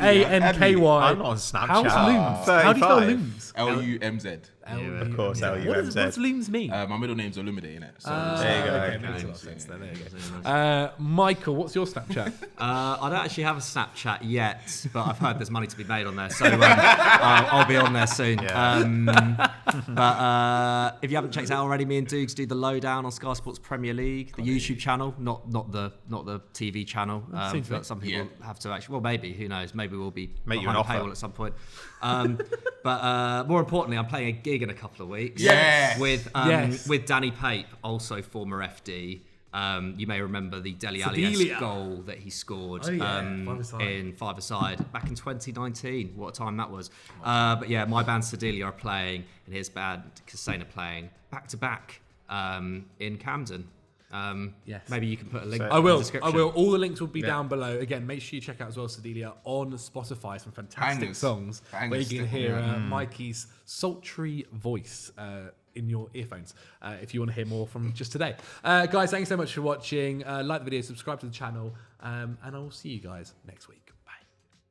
I'm on Snapchat. How's Lums? How do you spell Lums? LUMZ. Of course, What does Looms mean? My middle name's Olumide, innit? So there you go. Okay, makes a lot of sense then. There you go. Michael, what's your Snapchat? I don't actually have a Snapchat yet, but I've heard there's money to be made on there, so I'll be on there soon. Yeah. But if you haven't checked out already, me and Dukes do the lowdown on Sky Sports Premier League, the YouTube channel, not the TV channel. But some people have to actually. Well, maybe, who knows? Maybe we'll be Make you behind an a offer. paywall at some point. But more importantly, I'm playing a gig in a couple of weeks. Yes. With Danny Pape, also former FD. You may remember the Dele Alli goal that he scored in five-a-side back in 2019. What a time that was. But yeah, my band Sedelia are playing, and his band Casane are playing back-to-back in Camden. Yes. Maybe you can put a link. I in will. The description. I will. All the links will be down below. Again, make sure you check out as well Sedelia on Spotify. Some fantastic songs where you can hear Mikey's sultry voice in your earphones if you want to hear more from just today. Guys, thanks so much for watching. Like the video, subscribe to the channel, and I will see you guys next week.